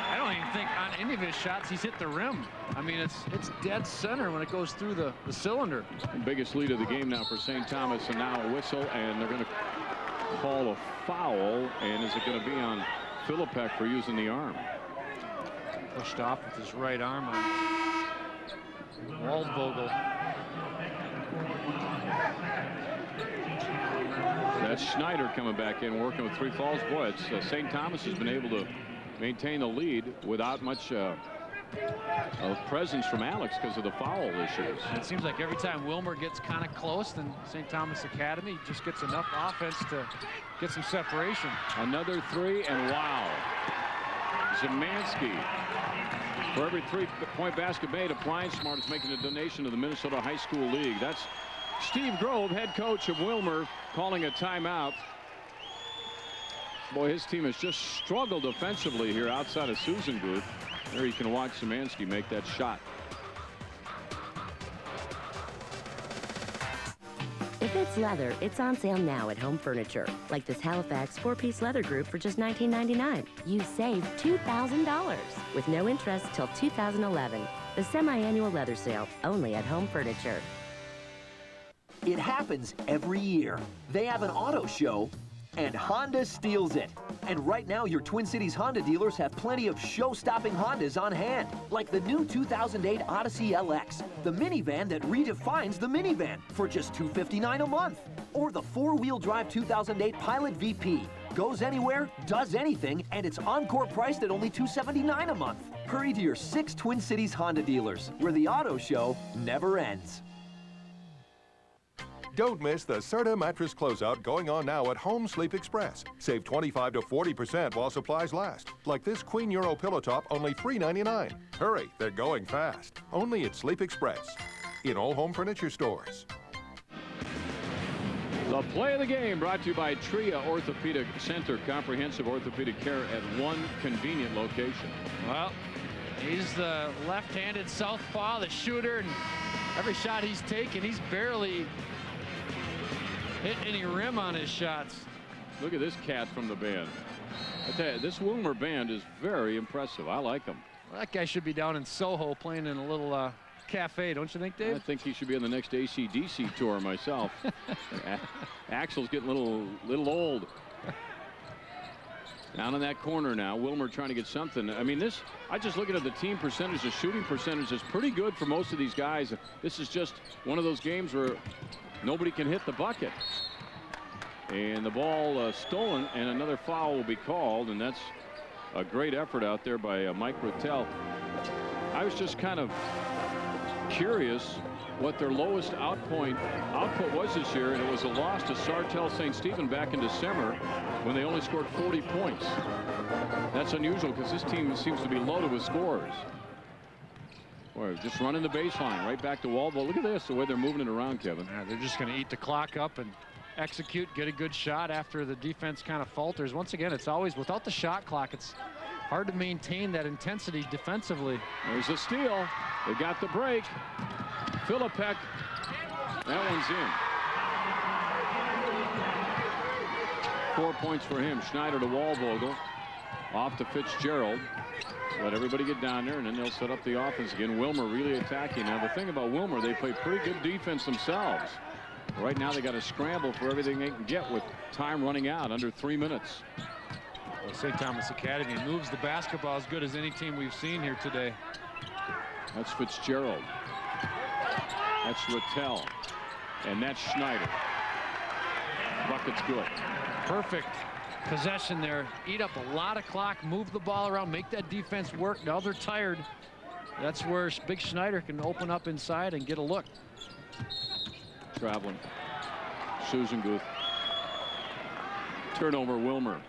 I don't even think on any of his shots he's hit the rim. I mean, it's dead center when it goes through the cylinder.
Biggest lead of the game now for St. Thomas, and now a whistle, and they're going to call a foul. And is it going to be on Philippek for using the arm?
Pushed off with his right arm on Waldvogel.
That's Schneider coming back in, working with 3 fouls. Boy, it's St. Thomas has been able to maintain the lead without much presence from Alex because of the foul issues.
It seems like every time Willmar gets kind of close, then St. Thomas Academy just gets enough offense to get some separation.
Another 3, and wow. Zemanski. For every 3-point basket made, Appliance Smart is making a donation to the Minnesota High School League. That's Steve Grove, head coach of Willmar, calling a timeout. Boy, his team has just struggled offensively here outside of Susan Guth. There you can watch Zemanski make that shot.
If it's leather, it's on sale now at Home Furniture. Like this Halifax 4-piece leather group for just $19.99. You save $2,000 with no interest till 2011. The semi-annual leather sale, only at Home Furniture.
It happens every year. They have an auto show, and Honda steals it. And right now, your Twin Cities Honda dealers have plenty of show-stopping Hondas on hand, like the new 2008 Odyssey LX, the minivan that redefines the minivan for just $259 a month. Or the 4-wheel drive 2008 Pilot VP. Goes anywhere, does anything, and it's encore priced at only $279 a month. Hurry to your 6 Twin Cities Honda dealers, where the auto show never ends.
Don't miss the Serta mattress closeout going on now at Home Sleep Express. Save 25 to 40% while supplies last. Like this Queen Euro pillow top, only $3.99. Hurry, they're going fast. Only at Sleep Express. In all home furniture stores.
The play of the game brought to you by Tria Orthopedic Center. Comprehensive orthopedic care at one convenient location.
Well, he's the left-handed southpaw, the shooter, and every shot he's taken, he's barely hit any rim on his shots.
Look at this cat from the band. I tell you, this Willmar band is very impressive. I like them.
Well, that guy should be down in Soho playing in a little cafe, don't you think, Dave?
I think he should be on the next AC/DC tour myself. Axel's getting a little old. Down in that corner now, Willmar trying to get something. I mean, I just looking at the team percentage, the shooting percentage is pretty good for most of these guys. This is just one of those games where nobody can hit the bucket. And the ball stolen, and another foul will be called, and that's a great effort out there by Mike Ruttell. I was just kind of curious what their lowest output was this year, and it was a loss to Sartell St. Stephen back in December when they only scored 40 points. That's unusual because this team seems to be loaded with scores. Boy, just running the baseline right back to Waldvogel. Look at this, the way they're moving it around, Kevin.
Yeah, they're just going to eat the clock up and execute, get a good shot after the defense kind of falters. Once again, it's always without the shot clock, it's hard to maintain that intensity defensively.
There's a steal. They got the break. Philippek, that one's in. 4 points for him. Schneider to Waldvogel. Off to Fitzgerald. Let everybody get down there, and then they'll set up the offense again. Willmar really attacking. Now, the thing about Willmar, they play pretty good defense themselves. Right now, they got to scramble for everything they can get with time running out, under 3 minutes.
Well, St. Thomas Academy moves the basketball as good as any team we've seen here today.
That's Fitzgerald. That's Ruttell. And that's Schneider. Bucket's good.
Perfect possession there. Eat up a lot of clock, move the ball around, make that defense work. Now they're tired. That's where Big Schneider can open up inside and get a look.
Traveling. Susan Guth. Turnover, Willmar.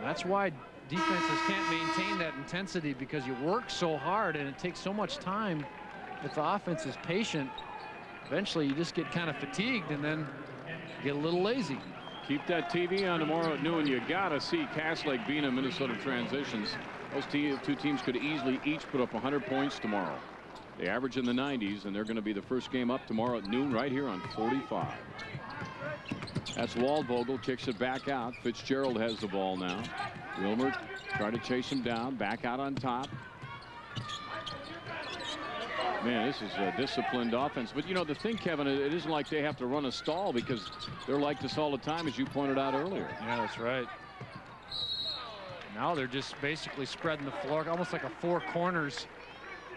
That's why defenses can't maintain that intensity, because you work so hard and it takes so much time. If the offense is patient, eventually you just get kind of fatigued and then get a little lazy.
Keep that TV on tomorrow at noon. You gotta see Cass Lake Bena Minnesota transitions. Those two teams could easily each put up 100 points tomorrow. They average in the 90s, and they're going to be the first game up tomorrow at noon right here on 45. That's Waldvogel, kicks it back out. Fitzgerald has the ball now. Willmar trying to chase him down, back out on top. Man, this is a disciplined offense. But, you know, the thing, Kevin, it isn't like they have to run a stall, because they're like this all the time, as you pointed out earlier.
Yeah, that's right. Now they're just basically spreading the floor, almost like a four corners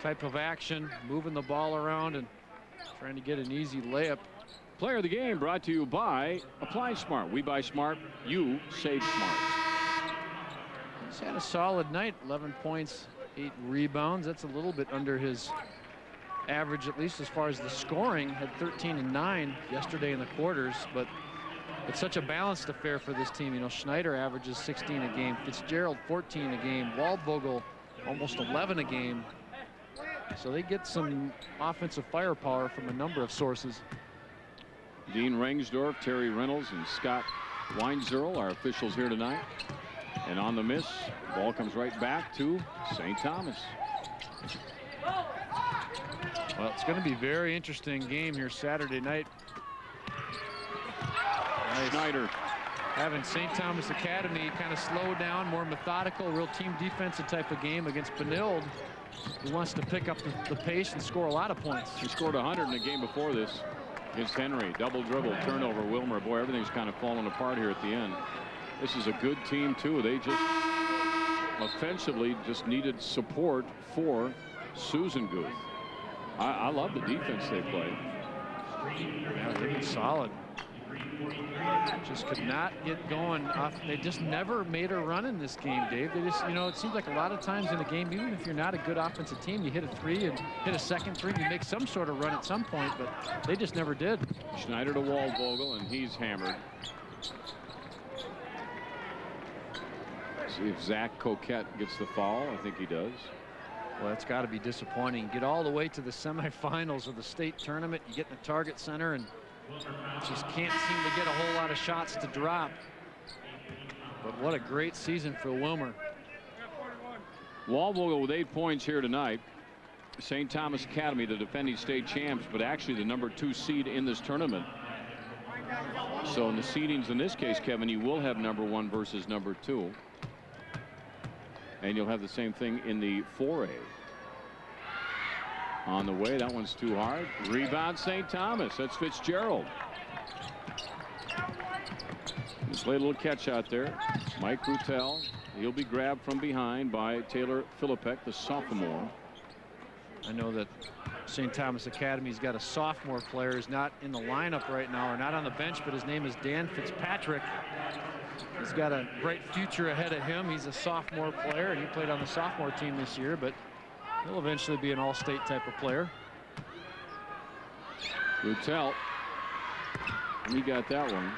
type of action, moving the ball around and trying to get an easy layup.
Player of the game brought to you by Apply Smart. We buy smart, you save smart.
He's had a solid night, 11 points, 8 rebounds. That's a little bit under his average, at least as far as the scoring. Had 13 and 9 yesterday in the quarters, but it's such a balanced affair for this team. You know, Schneider averages 16 a game, Fitzgerald 14 a game, Waldvogel almost 11 a game. So they get some offensive firepower from a number of sources.
Dean Rengsdorf, Terry Reynolds, and Scott Weinzierl are officials here tonight. And on the miss, the ball comes right back to St. Thomas.
Well, it's going to be a very interesting game here Saturday night. Nice.
Schneider.
Having St. Thomas Academy kind of slow down, more methodical, real team defensive type of game against Benilde, who wants to pick up the pace and score a lot of points.
He scored 100 in the game before this against Henry. Double dribble, turnover, Willmar. Boy, everything's kind of falling apart here at the end. This is a good team, too. They just offensively just needed support for Susan Guth. I love the defense they play.
Yeah, they've been solid. Just could not get going. They just never made a run in this game, Dave. They just, you know, it seems like a lot of times in a game, even if you're not a good offensive team, you hit a three and hit a second three, you make some sort of run at some point, but they just never did.
Schneider to Waldvogel, and he's hammered. See if Zach Coquette gets the foul. I think he does.
Well, that's got to be disappointing. Get all the way to the semifinals of the state tournament. You get in the target center and just can't seem to get a whole lot of shots to drop. But what a great season for Willmar.
Waldvogel with 8 points here tonight. St. Thomas Academy, the defending state champs, but actually the #2 seed in this tournament. So in the seedings in this case, Kevin, you will have #1 versus #2. And you'll have the same thing in the 4A. On the way, that one's too hard. Rebound St. Thomas. That's Fitzgerald. He played a little catch out there. Mike Ruttell. He'll be grabbed from behind by Taylor Philippek, the sophomore.
I know that St. Thomas Academy's got a sophomore player who's not in the lineup right now, or not on the bench, but his name is Dan Fitzpatrick. He's got a bright future ahead of him. He's a sophomore player, and he played on the sophomore team this year, but he'll eventually be an all-state type of player.
Rutel, he got that one.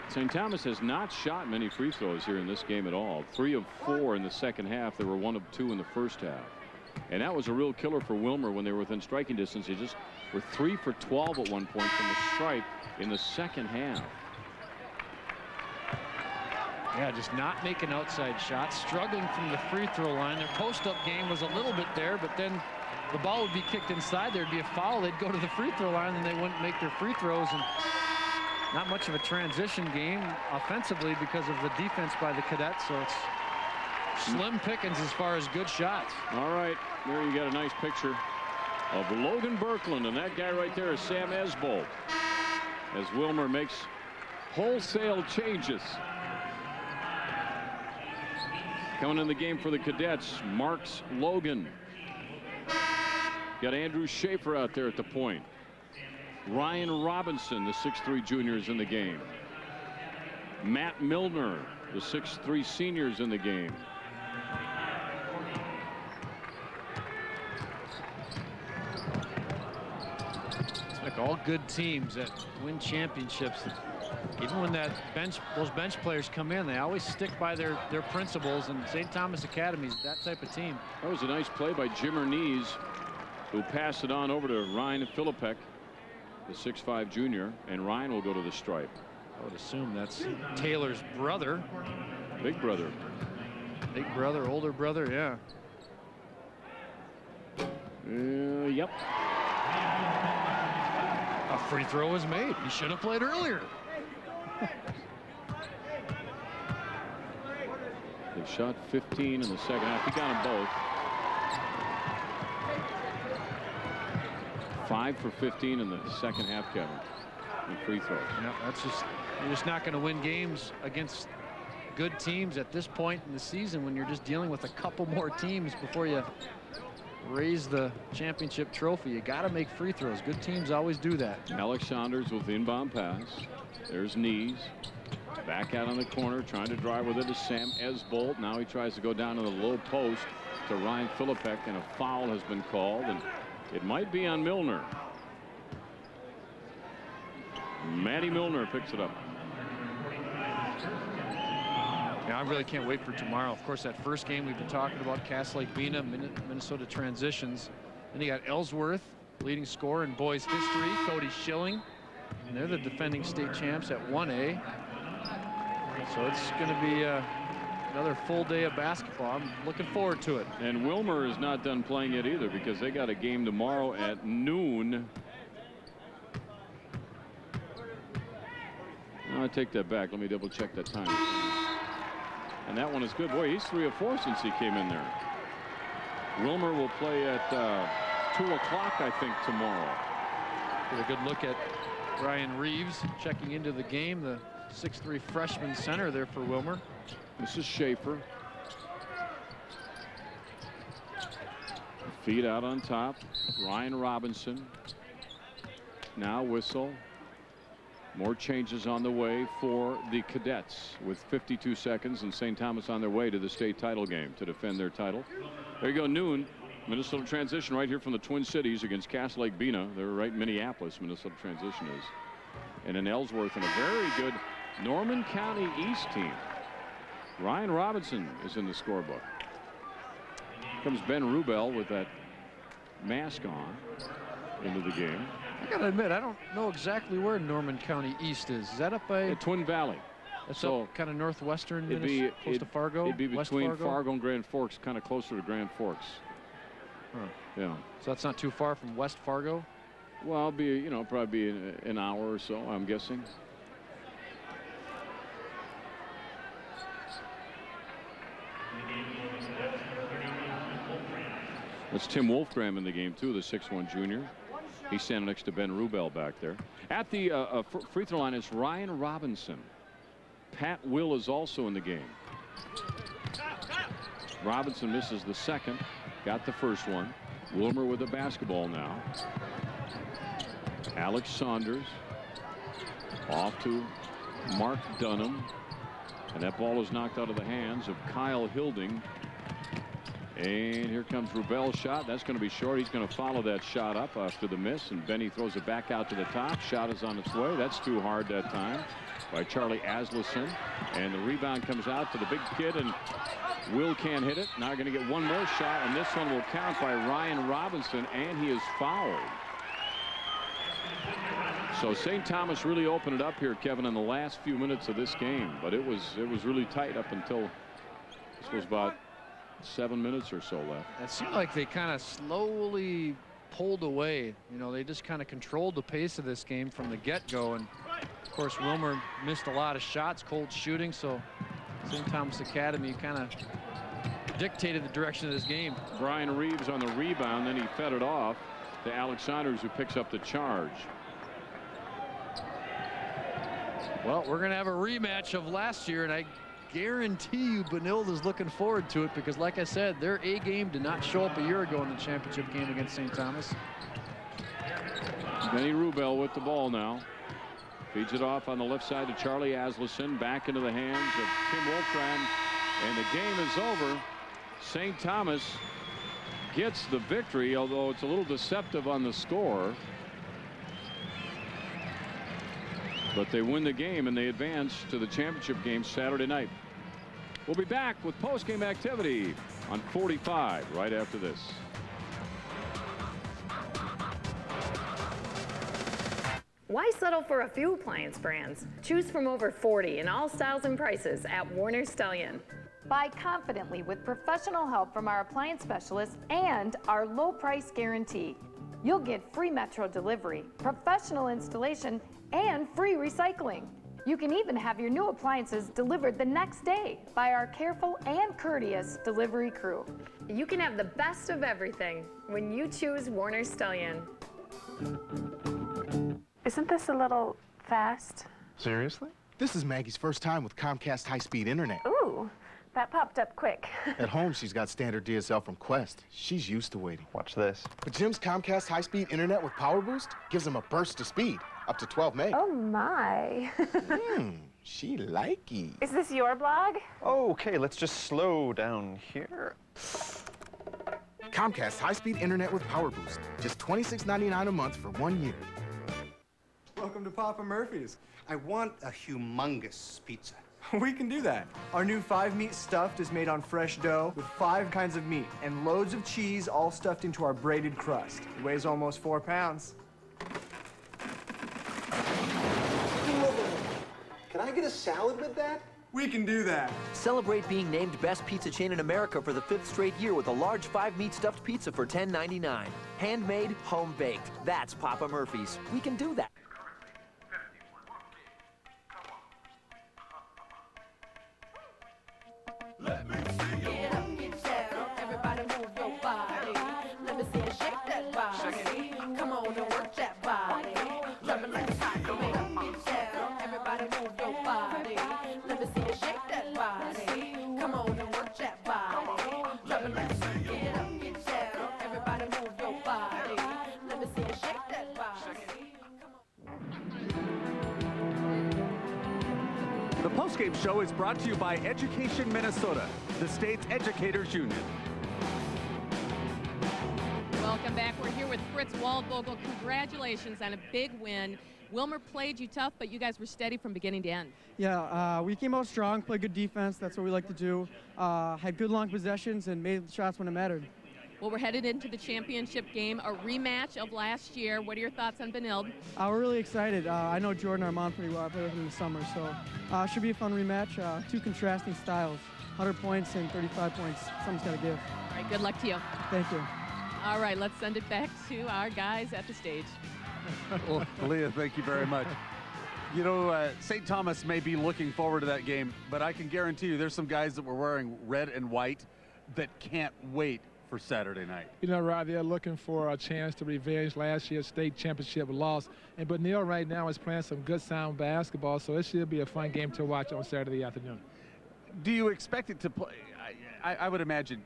St. Thomas has not shot many free throws here in this game at all. 3 of 4 in the second half. They were 1 of 2 in the first half. And that was a real killer for Willmar when they were within striking distance. They just were 3 for 12 at one point from the stripe in the second half.
Yeah, just not making outside shots, struggling from the free throw line. Their post-up game was a little bit there, but then the ball would be kicked inside. There'd be a foul. They'd go to the free throw line, and they wouldn't make their free throws. And not much of a transition game offensively because of the defense by the Cadets. So it's slim pickings as far as good shots.
All right, there you got a nice picture of Logan Birkeland, and that guy right there is Sam Esbold, as Willmar makes wholesale changes. Coming in the game for the Cadets, Marks Logan. Got Andrew Schaefer out there at the point. Ryan Robinson, the 6'3" junior, is in the game. Matt Milner, the 6'3" senior, is in the game.
It's like all good teams that win championships, even when those bench players come in, they always stick by their principles, and St. Thomas Academy is that type of team.
That was a nice play by Jim Ernese, who passed it on over to Ryan Philippek, the 6'5" junior, and Ryan will go to the stripe.
I would assume that's Taylor's brother.
Big brother.
Big brother, older brother, yeah.
Yep.
A free throw was made. He should have played earlier.
They've shot 15 in the second half. He got them both. 5 for 15 in the second half, Kevin, in free throws.
Yeah, that's just, you're just not going to win games against good teams at this point in the season when you're just dealing with a couple more teams before you raise the championship trophy. You got to make free throws. Good teams always do that.
Alex Saunders with the inbound pass. There's Knees. Back out on the corner, trying to drive with it is Sam Esbolt. Now he tries to go down to the low post to Ryan Philippek, and a foul has been called, and it might be on Milner. Matty Milner picks it up.
Yeah, I really can't wait for tomorrow. Of course, that first game we've been talking about, Cass Lake Bena, Minnesota transitions. Then you got Ellsworth, leading scorer in boys history, Cody Schilling. And they're the defending state champs at 1A. So it's going to be another full day of basketball. I'm looking forward to it.
And Willmar is not done playing yet either, because they got a game tomorrow at noon. No, I take that back. Let me double check that time. And that one is good. Boy, he's 3 of 4 since he came in there. Willmar will play at 2 o'clock, I think, tomorrow.
Get a good look at Ryan Reeves checking into the game, the 6'3" freshman center there for Willmar.
This is Schaefer. Feet out on top. Ryan Robinson. Now whistle. More changes on the way for the Cadets with 52 seconds, and St. Thomas on their way to the state title game to defend their title. There you go, noon. Minnesota transition right here from the Twin Cities against Cass Lake Bena. They're right in Minneapolis, Minnesota transition is. And in Ellsworth, and a very good Norman County East team. Ryan Robinson is in the scorebook. Comes Ben Rubel with that mask on into the game.
I gotta admit, I don't know exactly where Norman County East is. Is that up by
Twin Valley?
That's
so
up kind of northwestern,
it'd be
close to Fargo.
It'd be between
Fargo?
Fargo and Grand Forks, kind of closer to Grand Forks.
Huh.
Yeah.
So that's not too far from West Fargo.
Well, it'll probably be an hour or so, I'm guessing. That's Tim Wolfgram in the game too, the 6'1" junior. He's standing next to Ben Rubel back there. At the free throw line is Ryan Robinson. Pat Will is also in the game. Robinson misses the second, got the first one. Willmar with the basketball now. Alex Saunders off to Mark Dunham. And that ball is knocked out of the hands of Kyle Hilding. And here comes Rubel's shot. That's going to be short. He's going to follow that shot up after the miss. And Benny throws it back out to the top. Shot is on its way. That's too hard that time by Charlie Aslison. And the rebound comes out to the big kid. And Will can't hit it. Now going to get one more shot. And this one will count by Ryan Robinson. And he is fouled. So St. Thomas really opened it up here, Kevin, in the last few minutes of this game. But it was really tight up until this was about 7 minutes or so left.
It seemed like they kind of slowly pulled away. You know, they just kind of controlled the pace of this game from the get-go. And of course, Willmar missed a lot of shots, cold shooting. So St. Thomas Academy kind of dictated the direction of this game.
Brian Reeves on the rebound, then he fed it off to Alex Saunders, who picks up the charge.
Well, we're going to have a rematch of last year, and I guarantee you Benilde's looking forward to it because, like I said, their A game did not show up a year ago in the championship game against St. Thomas.
Denny Rubel with the ball now. Feeds it off on the left side to Charlie Aslison. Back into the hands of Tim Wolfram. And the game is over. St. Thomas gets the victory, although it's a little deceptive on the score. But they win the game and they advance to the championship game Saturday night. We'll be back with post-game activity on 45 right after this.
Why settle for a few appliance brands? Choose from over 40 in all styles and prices at Warner Stellian.
Buy confidently with professional help from our appliance specialists and our low price guarantee. You'll get free Metro delivery, professional installation, and free recycling. You can even have your new appliances delivered the next day by our careful and courteous delivery crew.
You can have the best of everything when you choose Warner Stellian.
Isn't this a little fast?
Seriously? This is Maggie's first time with Comcast high-speed internet.
Ooh, that popped up quick.
At home, she's got standard DSL from Quest. She's used to waiting.
Watch this.
But Jim's Comcast high-speed internet with Power Boost gives him a burst of speed, up to 12 meg.
Oh, my.
She likey.
Is this your blog?
Okay, let's just slow down here.
Comcast high-speed internet with Power Boost. Just $26.99 a month for 1 year.
Welcome to Papa Murphy's.
I want a humongous pizza.
We can do that. Our new 5-meat stuffed is made on fresh dough with 5 kinds of meat and loads of cheese all stuffed into our braided crust. It weighs almost 4 pounds.
Can I get a salad with that?
We can do that.
Celebrate being named best pizza chain in America for the 5th straight year with a large 5-meat stuffed pizza for $10.99. Handmade, home-baked. That's Papa Murphy's. We can do that.
Let me see you get up, get down. Everybody move your body. Let me see you shake that body. Come on and work that body. Drop it like a taco. Get up, get down. Everybody move your body. Let me see you shake that body. Come on and work that body. Drop it like a taco. Get up, get down. Everybody move your body. Let me see you shake that body.
The postgame show is brought to you by Education Minnesota, the state's educators union.
Welcome back. We're here with Fritz Waldvogel. Congratulations on a big win. Willmar played you tough, but you guys were steady from beginning to end.
Yeah, we came out strong, played good defense. That's what we like to do. Had good long possessions and made shots when it mattered.
Well, we're headed into the championship game, a rematch of last year. What are your thoughts on Benilde?
We're really excited. I know Jordan Armand pretty well. I played with him in the summer, so should be a fun rematch. 2 contrasting styles, 100 points and 35 points. Something's got to give.
All right, good luck to you.
Thank you.
All right, let's send it back to our guys at the stage.
Well, Leah, thank you very much. You know, St. Thomas may be looking forward to that game, but I can guarantee you there's some guys that were wearing red and white that can't wait for Saturday night.
You know, Rod, they're looking for a chance to revenge last year's state championship loss. And Benilde right now is playing some good sound basketball, so it should be a fun game to watch on Saturday afternoon.
Do you expect it to play? I would imagine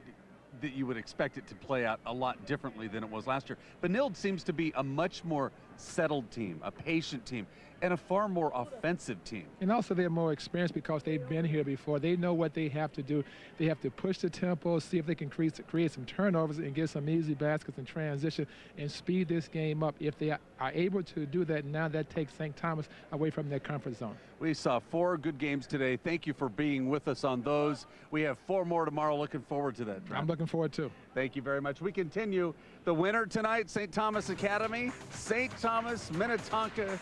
that you would expect it to play out a lot differently than it was last year. Benilde seems to be a much more settled team, a patient team, and a far more offensive team.
And also they're more experienced because they've been here before. They know what they have to do. They have to push the tempo, see if they can create some turnovers and get some easy baskets in transition and speed this game up. If they are able to do that, now that takes St. Thomas away from their comfort zone.
We saw 4 good games today. Thank you for being with us on those. We have 4 more tomorrow. Looking forward to that, Trent.
I'm looking forward too.
Thank you very much. We continue. The winner tonight, St. Thomas Academy, St. Thomas, Minnetonka,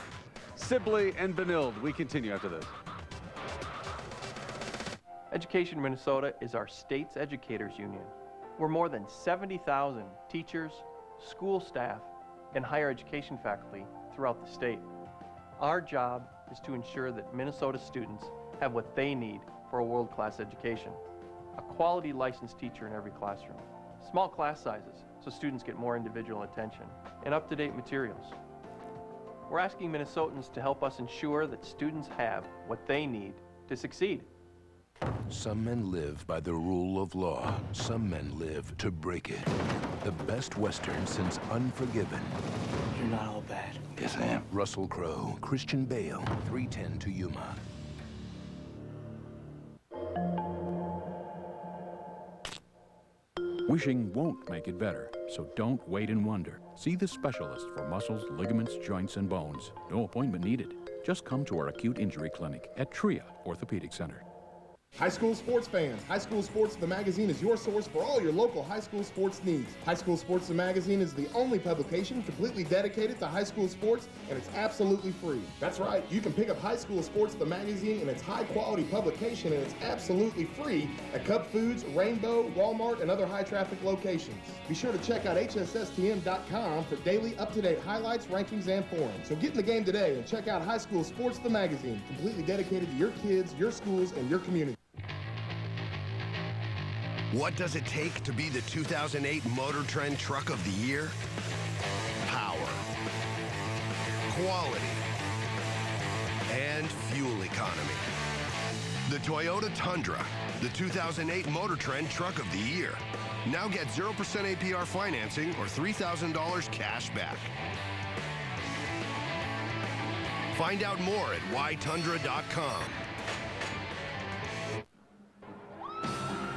Sibley, and Benilde. We continue after this.
Education Minnesota is our state's educators union. We're more than 70,000 teachers, school staff, and higher education faculty throughout the state. Our job is to ensure that Minnesota students have what they need for a world-class education. A quality licensed teacher in every classroom, small class sizes so students get more individual attention, and up-to-date materials. We're asking Minnesotans to help us ensure that students have what they need to succeed.
Some men live by the rule of law. Some men live to break it. The best Western since Unforgiven.
You're not all bad.
Yes, I am. Russell Crowe, Christian Bale, 3:10 to Yuma.
Wishing won't make it better, so don't wait and wonder. See the specialist for muscles, ligaments, joints, and bones. No appointment needed. Just come to our acute injury clinic at TRIA Orthopedic Center.
High school sports fans, High School Sports the Magazine is your source for all your local high school sports needs. High School Sports the Magazine is the only publication completely dedicated to high school sports, and it's absolutely free. That's right, you can pick up High School Sports the Magazine in its high-quality publication, and it's absolutely free at Cub Foods, Rainbow, Walmart, and other high-traffic locations. Be sure to check out hsstm.com for daily, up-to-date highlights, rankings, and forums. So get in the game today and check out High School Sports the Magazine, completely dedicated to your kids, your schools, and your community.
What does it take to be the 2008 Motor Trend Truck of the Year? Power, quality, and fuel economy. The Toyota Tundra, the 2008 Motor Trend Truck of the Year. Now get 0% APR financing or $3,000 cash back. Find out more at ytundra.com.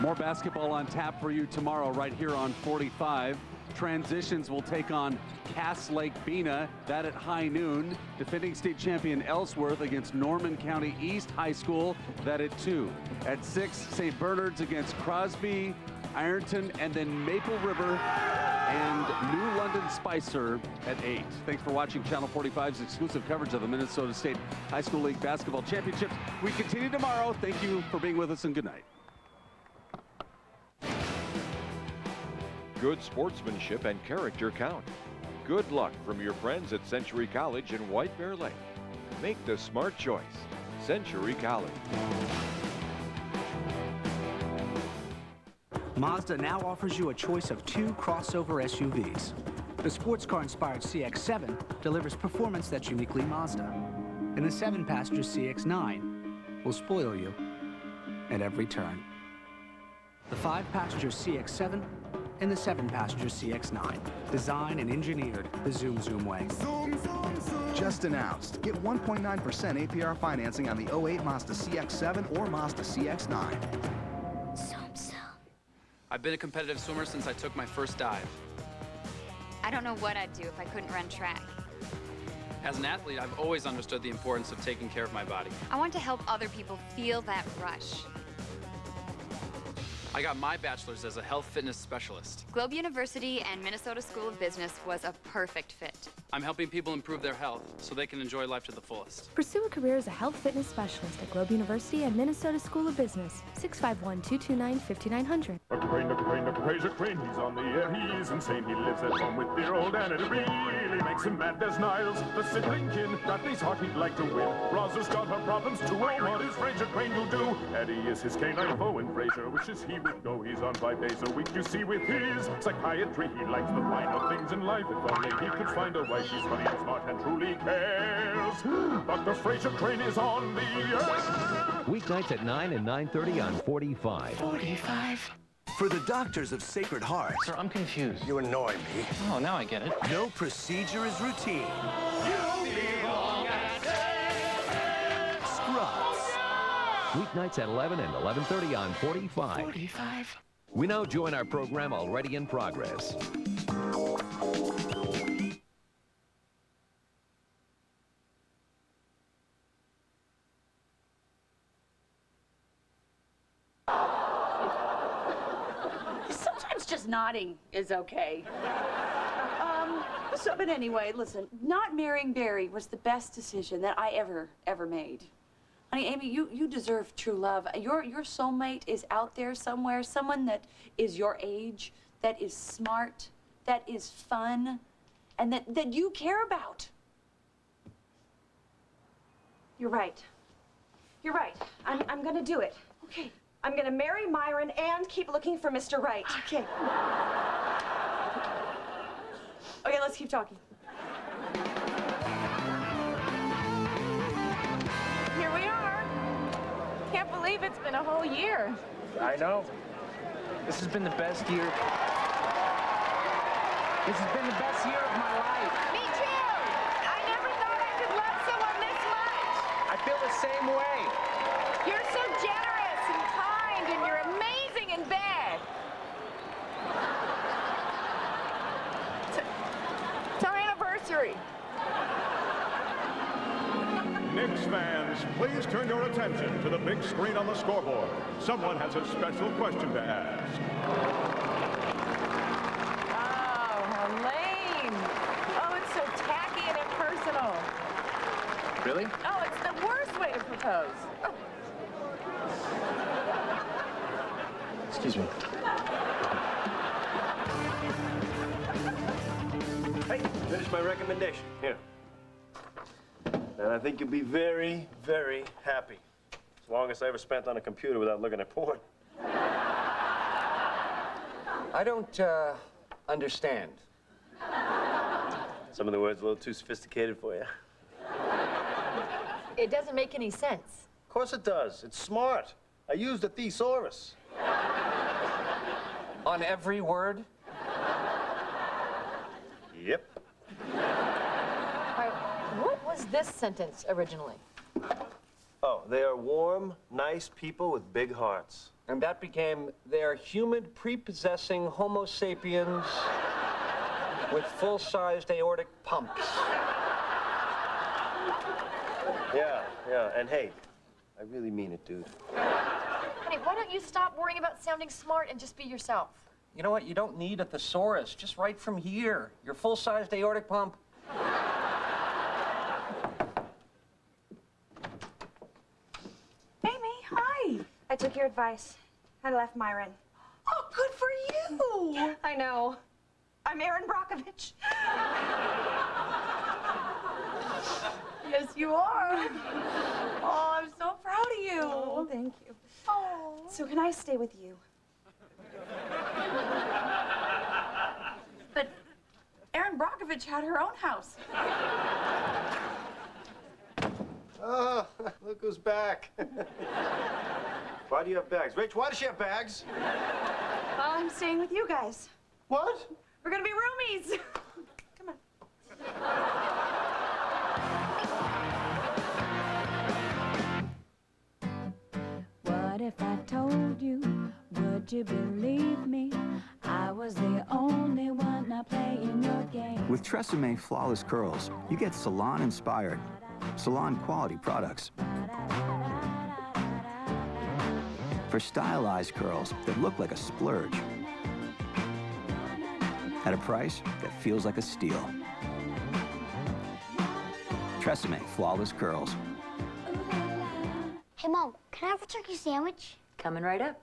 More basketball on tap for you tomorrow right here on 45. Transitions will take on Cass Lake Bena, that at high noon. Defending state champion Ellsworth against Norman County East High School, that at 2. At 6, St. Bernard's against Crosby, Ironton, and then Maple River and New London Spicer at 8. Thanks for watching Channel 45's exclusive coverage of the Minnesota State High School League Basketball Championships. We continue tomorrow. Thank you for being with us and good night.
Good sportsmanship and character count. Good luck from your friends at Century College in White Bear Lake. Make the smart choice. Century College.
Mazda now offers you a choice of 2 crossover SUVs. The sports car-inspired CX-7 delivers performance that's uniquely Mazda. And the 7-passenger CX-9 will spoil you at every turn. The 5-passenger CX-7 and the 7-passenger CX-9. Designed and engineered the Zoom Zoom way.
Zoom, zoom, zoom. Just announced. Get 1.9% APR financing on the 08 Mazda CX-7 or Mazda CX-9.
Zoom, zoom.
I've been a competitive swimmer since I took my first dive.
I don't know what I'd do if I couldn't run track.
As an athlete, I've always understood the importance of taking care of my body.
I want to help other people feel that rush.
I got my bachelor's as a health fitness specialist.
Globe University and Minnesota School of Business was a perfect fit.
I'm helping people improve their health so they can enjoy life to the fullest.
Pursue a career as a health fitness specialist at Globe University and Minnesota School of Business. 651-229-5900.
A crane, he's on the air, he is insane. He lives at home with dear old Anne, and it really makes him mad. There's Niles, the sibling kin, Bradley's heart he'd like to win. Rosa's got her problems too, oh, what is Fraser Crane will do? Eddie is his canine foe, and Fraser wishes he would go. He's on 5 days a week, you see, with his psychiatry. He likes the finer things in life. If only he could find a wife, she's funny and smart and truly cares. Dr. Fraser Crane is on the air.
Weeknights at 9 and 9:30 on 45.
45.
For the doctors of Sacred Heart.
Sir, I'm confused.
You annoy me.
Oh, now I get it.
No procedure is routine. Scrubs.
Weeknights at 11 and 11:30 on 45.
45.
We now join our program already in progress.
Sometimes just nodding is okay. But anyway, listen, not marrying Barry was the best decision that I ever made. Honey, Amy, you deserve true love. Your soulmate is out there somewhere, someone that is your age, that is smart, that is fun, and that you care about.
You're right. You're right. I'm gonna do it.
Okay.
I'm gonna marry Myron and keep looking for Mr. Right.
Okay.
Okay, let's keep talking. Here we are. Can't believe it's been a whole year.
I know. This has been the best year. This has been the best year of my life.
Me too. I never thought I could love someone this much.
I feel the same way.
You're so generous and kind, and you're amazing in bed. It's our anniversary.
Knicks fans, please turn your attention to the big screen on the scoreboard. Someone has a special question to ask.
Oh, how lame. Oh, it's so tacky and impersonal.
Really?
Oh, it's the worst way to propose. Oh.
Excuse me.
Hey, finish my recommendation. Here. And I think you'll be very, very happy. It's the longest I ever spent on a computer without looking at porn.
I don't, understand.
Some of the words a little too sophisticated for you.
It doesn't make any sense.
Of course it does. It's smart. I used a thesaurus.
On every word?
Yep.
What was this sentence originally?
Oh, they are warm, nice people with big hearts.
And that became, they are humid, prepossessing Homo sapiens with full-sized aortic pumps.
Yeah. And hey, I really mean it, dude.
Honey, why don't you stop worrying about sounding smart and just be yourself?
You know what? You don't need a thesaurus. Just write from here. Your full-sized aortic pump.
Amy, hi. I took your advice. I left Myron.
Oh, good for you.
I know. I'm Erin Brockovich.
Yes, you are. Oh, I'm so proud of you.
Oh, thank you.
Oh.
So can I stay with you?
But Erin Brockovich had her own house.
Oh, look who's back. Why do you have bags? Rach, why does she have bags?
Well, I'm staying with you guys.
What?
We're gonna be roomies. Come on.
What if I told you, would you believe me? I was the only one not playing your game.
With Tresemme Flawless Curls, you get salon-inspired, salon-quality products. For stylized curls that look like a splurge. At a price that feels like a steal. Tresemme Flawless Curls.
Hey, Mom, can I have a turkey sandwich?
Coming right up.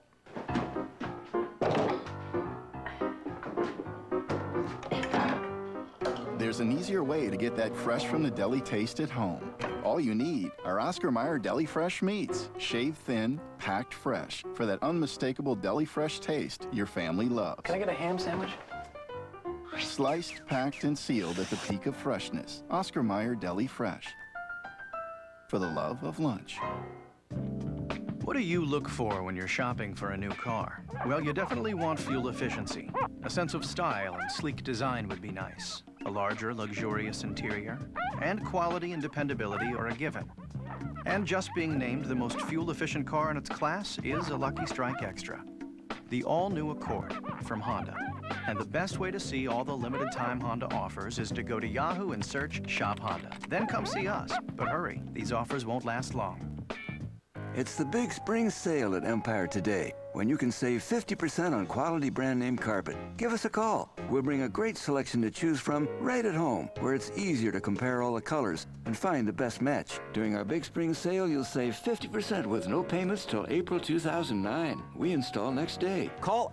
There's an easier way to get that fresh from the deli taste at home. All you need are Oscar Mayer Deli Fresh meats. Shaved thin, packed fresh, for that unmistakable deli fresh taste your family loves.
Can I get a ham sandwich?
Sliced, packed, and sealed at the peak of freshness. Oscar Mayer Deli Fresh. For the love of lunch.
What do you look for when you're shopping for a new car? Well, you definitely want fuel efficiency. A sense of style and sleek design would be nice. A larger, luxurious interior. And quality and dependability are a given. And just being named the most fuel-efficient car in its class is a lucky strike extra. The all-new Accord from Honda. And the best way to see all the limited-time Honda offers is to go to Yahoo and search Shop Honda. Then come see us. But hurry, these offers won't last long.
It's the big spring sale at Empire today, when you can save 50% on quality brand name carpet. Give us a call. We'll bring a great selection to choose from right at home, where it's easier to compare all the colors and find the best match. During our big spring sale, you'll save 50% with no payments till April 2009. We install next day.
Call